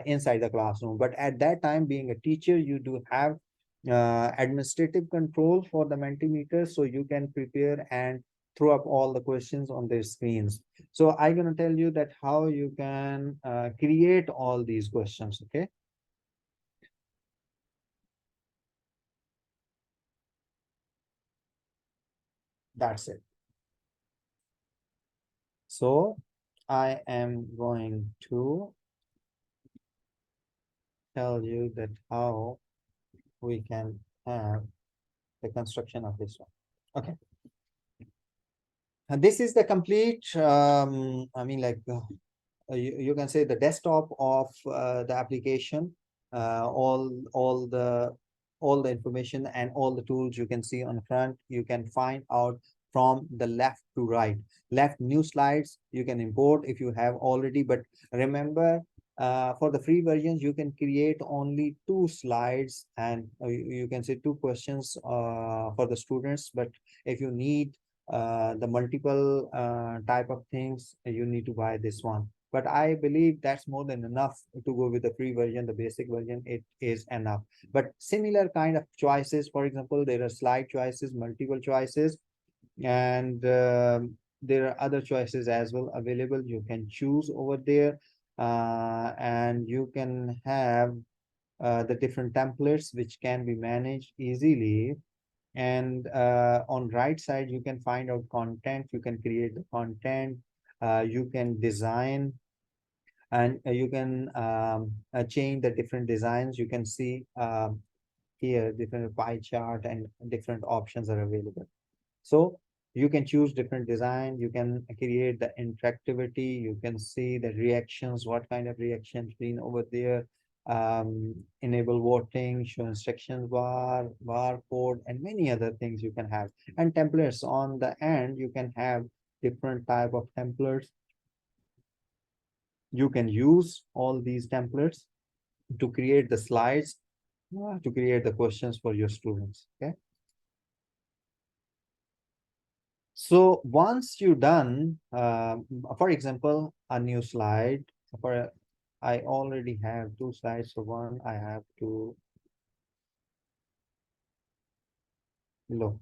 inside the classroom. But at that time, being a teacher, you do have administrative control for the Mentimeter, so you can prepare and throw up all the questions on their screens. So I'm going to tell you that how you can create all these questions, okay? That's it. So I am going to tell you that how we can have the construction of this one. Okay. And this is the complete, I mean, like you can say the desktop of the application, all the information and all the tools you can see on front, you can find out from the left to right. Left, new slides you can import if you have already, but remember for the free versions you can create only two slides, and you can say two questions for the students. But if you need the multiple type of things, you need to buy this one. But I believe that's more than enough to go with the free version, the basic version, it is enough. But similar kind of choices, for example, there are slide choices, multiple choices, and there are other choices as well available. You can choose over there, and you can have the different templates which can be managed easily. And on right side, you can find out content, you can create the content, you can design, and you can change the different designs. You can see here different pie chart and different options are available. So you can choose different design, you can create the interactivity, you can see the reactions, what kind of reactions being over there, enable voting, show instructions bar, barcode, and many other things you can have. And templates on the end, you can have different type of templates. You can use all these templates to create the slides, to create the questions for your students. Okay. So once you're done, for example, a new slide, for I already have two slides. So one I have to look.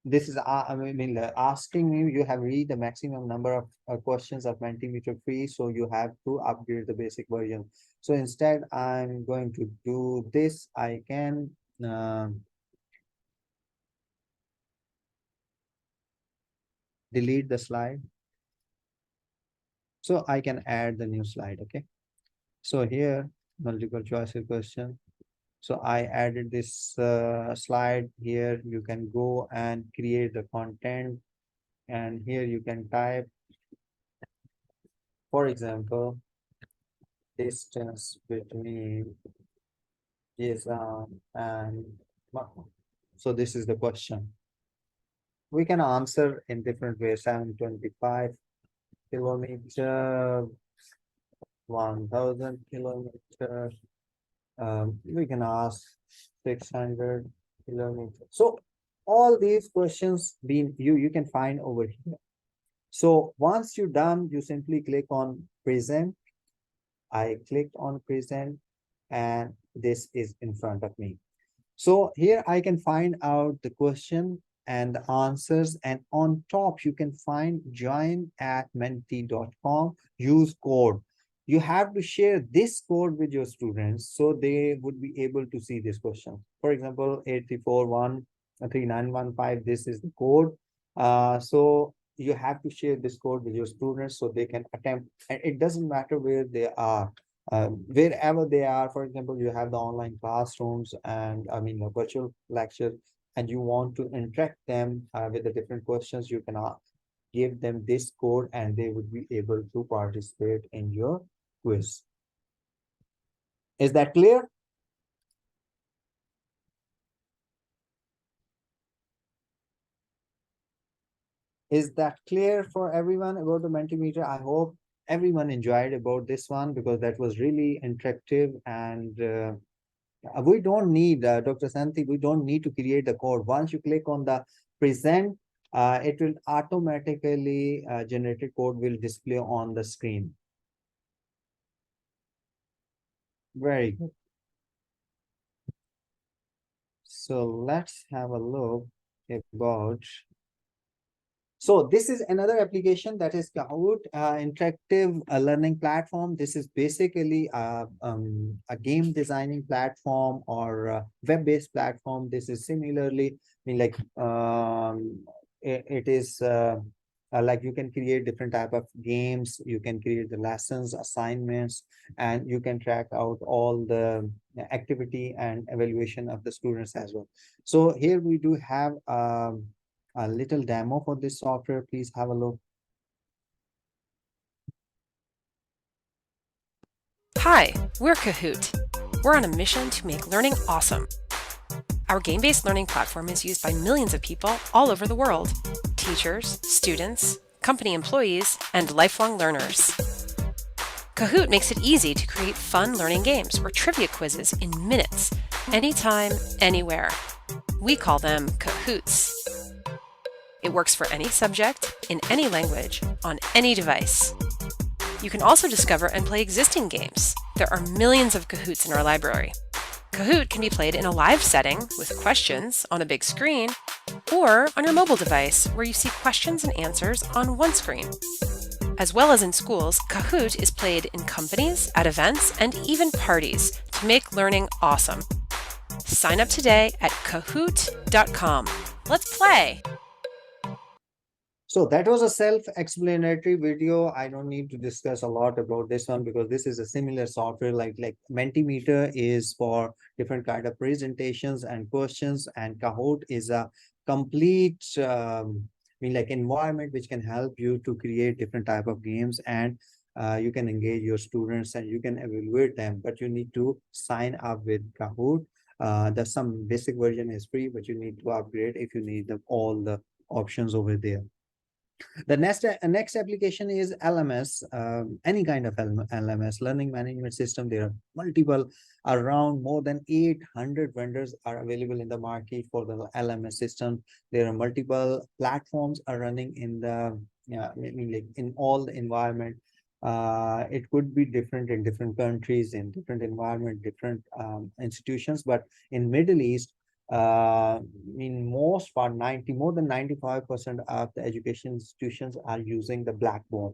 This is I mean asking you, you have read the maximum number of questions of Mentimeter free, so you have to upgrade the basic version. So instead, I'm going to do this. I can delete the slide, so I can add the new slide. Okay. So here, multiple choice question. So I added this slide here. You can go and create the content, and here you can type, for example, distance between Islam and Makkah. So this is the question. We can answer in different ways. 725 kilometer, 1000 kilometers. We can ask 600 kilometers. So all these questions being you can find over here. So once you're done, you simply click on present. I clicked on present and this is in front of me. So here I can find out the question and the answers, and on top you can find join@menti.com, use code. You have to share this code with your students so they would be able to see this question. For example, 834139115, this is the code. So you have to share this code with your students so they can attempt, and it doesn't matter where they are, wherever they are. For example, you have the online classrooms and I mean a virtual lecture, and you want to interact them with the different questions, you can give them this code and they would be able to participate in your quiz. Is that clear? Is that clear for everyone about the Mentimeter? I hope everyone enjoyed about this one because that was really interactive, and we don't need, Dr. Santi, we don't need to create the code. Once you click on the present, it will automatically generated code will display on the screen. Very good. So let's have a look about. So this is another application, that is Kahoot, interactive learning platform. This is basically a game designing platform or web-based platform. This is similarly, I mean, like it is like you can create different type of games. You can create the lessons, assignments, and you can track out all the activity and evaluation of the students as well. So here we do have a little demo for this software. Please have a look. Hi, we're Kahoot. We're on a mission to make learning awesome. Our game-based learning platform is used by millions of people all over the world: teachers, students, company employees, and lifelong learners. Kahoot makes it easy to create fun learning games or trivia quizzes in minutes, anytime, anywhere. We call them Kahoots. It works for any subject, in any language, on any device. You can also discover and play existing games. There are millions of Kahoots in our library. Kahoot can be played in a live setting with questions on a big screen, or on your mobile device where you see questions and answers on one screen. As well as in schools, Kahoot is played in companies, at events, and even parties to make learning awesome. Sign up today at kahoot.com. Let's play! So that was a self-explanatory video. I don't need to discuss a lot about this one because this is a similar software. Like Mentimeter is for different kind of presentations and questions, and Kahoot is a complete I mean like environment which can help you to create different type of games, and you can engage your students and you can evaluate them, but you need to sign up with Kahoot. There's some basic version is free, but you need to upgrade if you need all the options over there. The next application is LMS, any kind of LMS, learning management system. There are multiple, around more than 800 vendors are available in the market for the LMS system. There are multiple platforms are running in the, yeah, I mean, like in all the environment. It could be different in different countries, in different environment, different institutions, but in Middle East, in most part, more than 95% of the education institutions are using the Blackboard.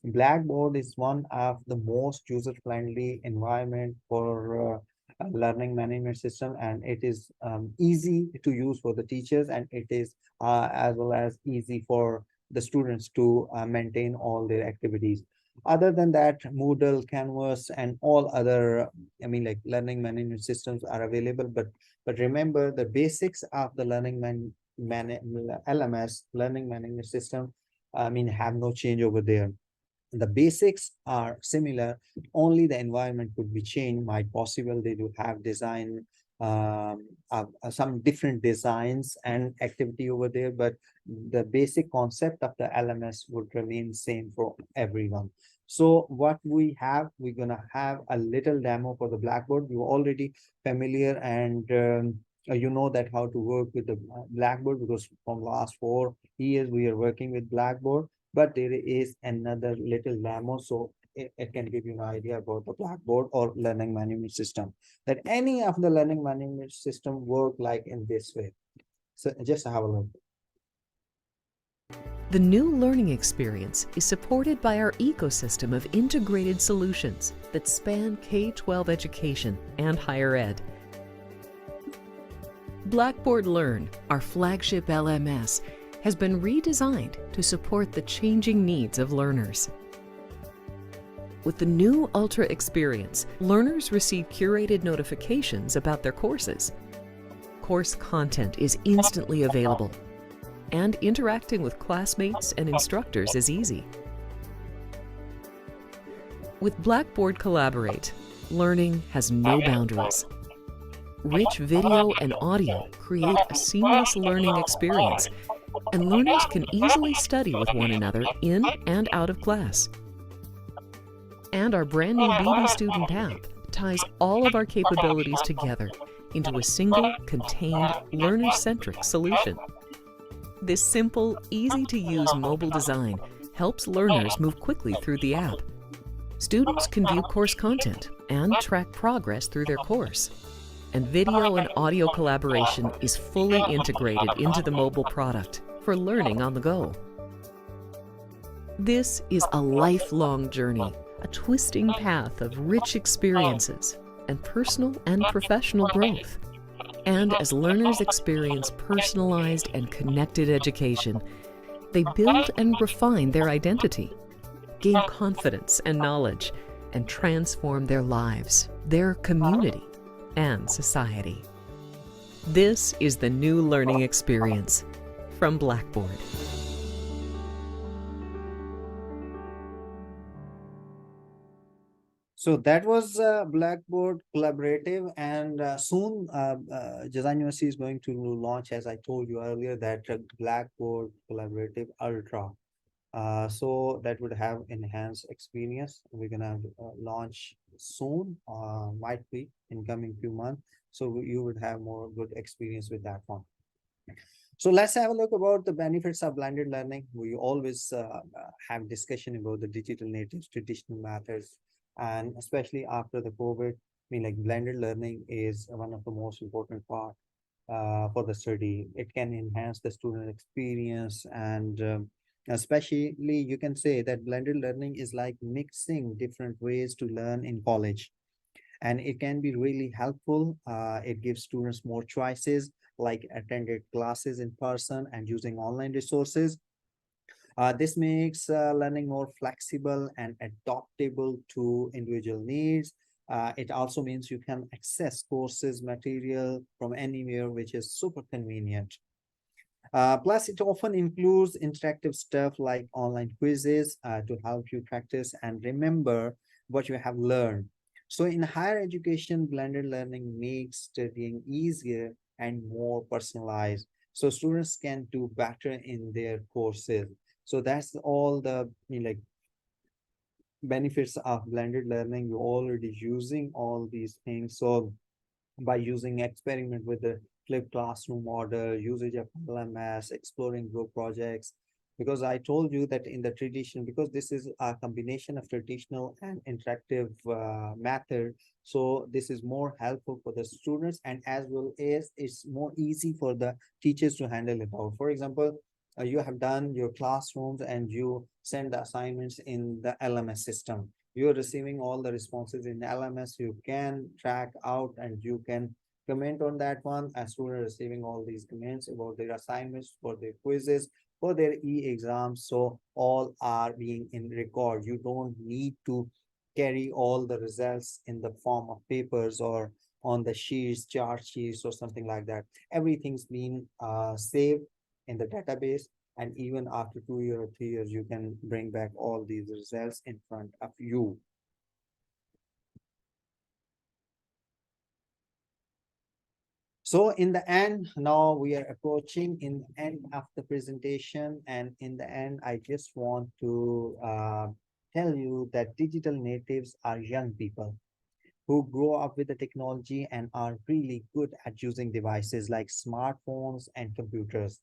Blackboard is one of the most user-friendly environment for a learning management system, and it is easy to use for the teachers, and it is as well as easy for the students to maintain all their activities. Other than that, Moodle, Canvas, and all other, I mean, like learning management systems are available. But remember, the basics of the LMS, learning management system, I mean, have no change over there. The basics are similar, only the environment could be changed. Might possible they do have design some different designs and activity over there, but the basic concept of the LMS would remain same for everyone. So what we have, we're gonna have a little demo for the Blackboard. You're already familiar, and you know that how to work with the Blackboard, because from last 4 years we are working with Blackboard. But there is another little demo, so it can give you an idea about the Blackboard or learning management system. That any of the learning management system work like in this way. So just have a look. The new learning experience is supported by our ecosystem of integrated solutions that span K-12 education and higher ed. Blackboard Learn, our flagship LMS, has been redesigned to support the changing needs of learners. With the new Ultra experience, learners receive curated notifications about their courses. Course content is instantly available, and interacting with classmates and instructors is easy. With Blackboard Collaborate, learning has no boundaries. Rich video and audio create a seamless learning experience, and learners can easily study with one another in and out of class. And our brand new BB Student app ties all of our capabilities together into a single, contained, learner-centric solution. This simple, easy-to-use mobile design helps learners move quickly through the app. Students can view course content and track progress through their course. And video and audio collaboration is fully integrated into the mobile product for learning on the go. This is a lifelong journey, a twisting path of rich experiences and personal and professional growth. And as learners experience personalized and connected education, they build and refine their identity, gain confidence and knowledge, and transform their lives, their community, and society. This is the new learning experience from Blackboard. So that was Blackboard Collaborative, and soon Design University is going to launch, as I told you earlier, that Blackboard Collaborative Ultra. So that would have enhanced experience. We're gonna launch soon, might be in coming few months. So you would have more good experience with that one. So let's have a look about the benefits of blended learning. We always have discussion about the digital natives, traditional methods, and especially after the COVID, I mean, like blended learning is one of the most important part for the study. It can enhance the student experience, and especially you can say that blended learning is like mixing different ways to learn in college. And it can be really helpful. It gives students more choices, like attended classes in person and using online resources. This makes learning more flexible and adaptable to individual needs. It also means you can access courses material from anywhere, which is super convenient. Plus, it often includes interactive stuff like online quizzes to help you practice and remember what you have learned. So in higher education, blended learning makes studying easier and more personalized. So students can do better in their courses. So that's all the like benefits of blended learning. You're already using all these things. So by using experiment with the flipped classroom model, usage of LMS, exploring group projects, because I told you that in the tradition, because this is a combination of traditional and interactive method, so this is more helpful for the students, and as well as it's more easy for the teachers to handle it out. For example, you have done your classrooms and you send the assignments in the LMS system. You're receiving all the responses in LMS. You can track out and you can comment on that one as students receiving all these comments about their assignments, for their quizzes, for their e-exams. So all are being in record. You don't need to carry all the results in the form of papers or on the sheets, chart sheets, or something like that. Everything's been saved in the database. And even after 2 years or 3 years, you can bring back all these results in front of you. So in the end, now we are approaching in the end of the presentation. And in the end, I just want to tell you that digital natives are young people who grow up with the technology and are really good at using devices like smartphones and computers.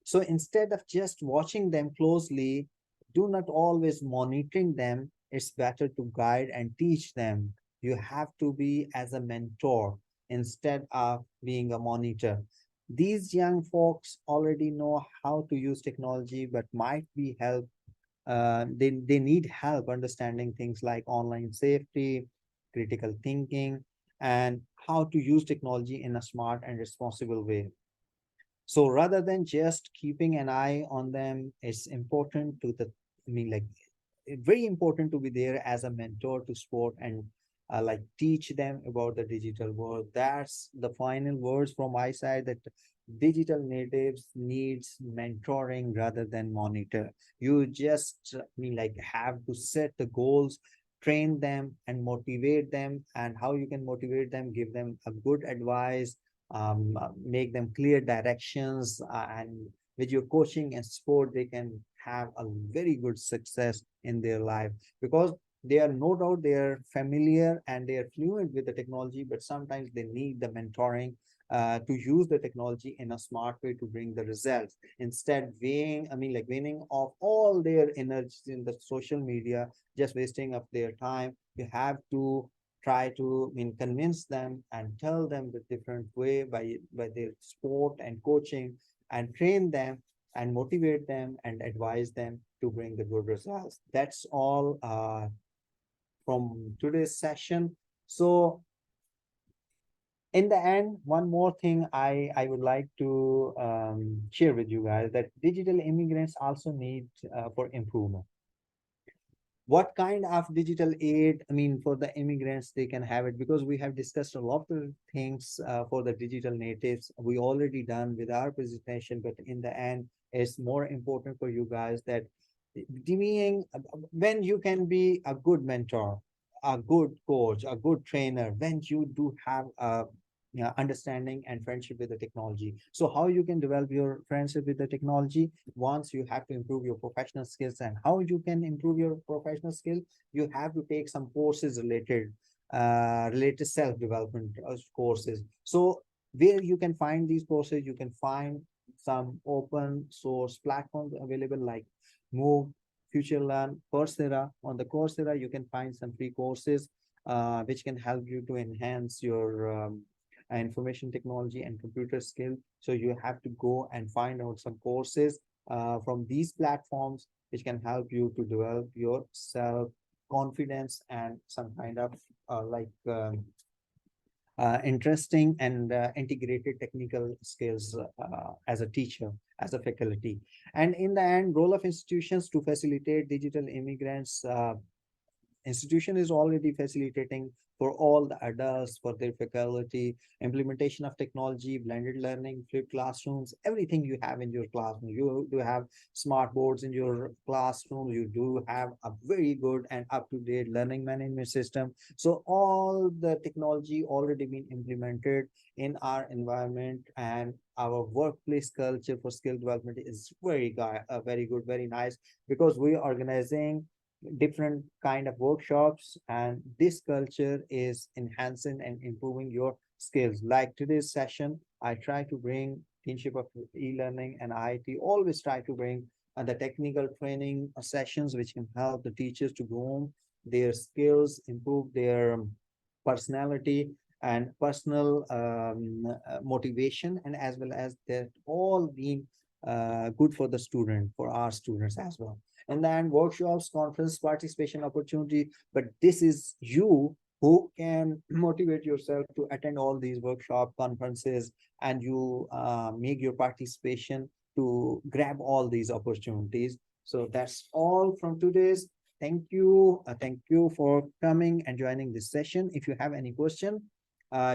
So instead of just watching them closely, do not always monitoring them. It's better to guide and teach them. You have to be as a mentor instead of being a monitor. These young folks already know how to use technology, but might be help. They need help understanding things like online safety, critical thinking, and how to use technology in a smart and responsible way. So rather than just keeping an eye on them, it's important to like very important to be there as a mentor to support and like teach them about the digital world. That's the final words from my side, that digital natives needs mentoring rather than monitor. You just like have to set the goals, train them and motivate them. And how you can motivate them, give them a good advice, make them clear directions, and with your coaching and support, they can have a very good success in their life, because they are no doubt they are familiar and they are fluent with the technology, but sometimes they need the mentoring to use the technology in a smart way to bring the results, instead winning off all their energy in the social media, just wasting of their time. You have to try to convince them and tell them the different way by their sport and coaching, and train them and motivate them and advise them to bring the good results. That's all from today's session. So in the end, one more thing I would like to share with you guys, that digital immigrants also need for improvement. What kind of digital aid for the immigrants they can have it, because we have discussed a lot of things for the digital natives we already done with our presentation, but in the end it's more important for you guys that being when you can be a good mentor, a good coach, a good trainer, when you do have a understanding and friendship with the technology. So how you can develop your friendship with the technology? Once you have to improve your professional skills, and how you can improve your professional skill, you have to take some courses related self-development courses. So where you can find these courses, you can find some open source platforms available like Move, FutureLearn, Coursera. On the Coursera, you can find some free courses which can help you to enhance your information technology and computer skill. So you have to go and find out some courses from these platforms which can help you to develop your self confidence and some kind of interesting and integrated technical skills as a teacher, as a faculty. And in the end, role of institutions to facilitate digital immigrants. Institution is already facilitating for all the adults, for their faculty, implementation of technology, blended learning, flipped classrooms, everything you have in your classroom. You do have smart boards in your classroom. You do have a very good and up-to-date learning management system. So all the technology already been implemented in our environment, and our workplace culture for skill development is very good, very nice, because we are organizing different kind of workshops, and this culture is enhancing and improving your skills. Like today's session, I try to bring kinship of e-learning and IIT, always try to bring the technical training sessions which can help the teachers to groom their skills, improve their personality and personal motivation, and as well as that all being good for the student, for our students as well. And then workshops, conference participation opportunity, but this is you who can motivate yourself to attend all these workshop conferences, and you make your participation to grab all these opportunities. So that's all from today's. Thank you. Thank you for coming and joining this session. If you have any question,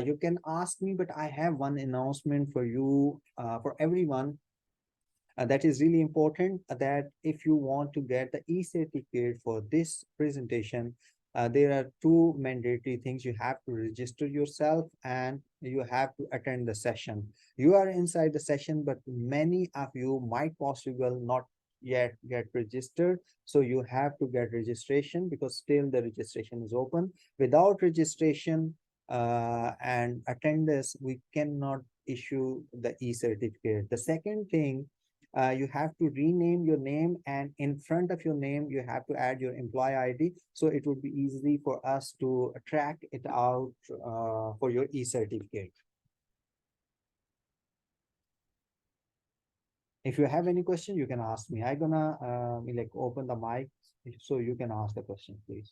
you can ask me, but I have one announcement for you, for everyone. That is really important, that if you want to get the e-certificate for this presentation, there are two mandatory things. You have to register yourself and you have to attend the session. You are inside the session, but many of you might possible not yet get registered. So you have to get registration, because still the registration is open. Without registration and attendance, we cannot issue the e-certificate. The second thing, you have to rename your name, and in front of your name, you have to add your employee ID. So it would be easy for us to track it out for your e-certificate. If you have any question, you can ask me. I'm gonna like open the mic so you can ask the question, please.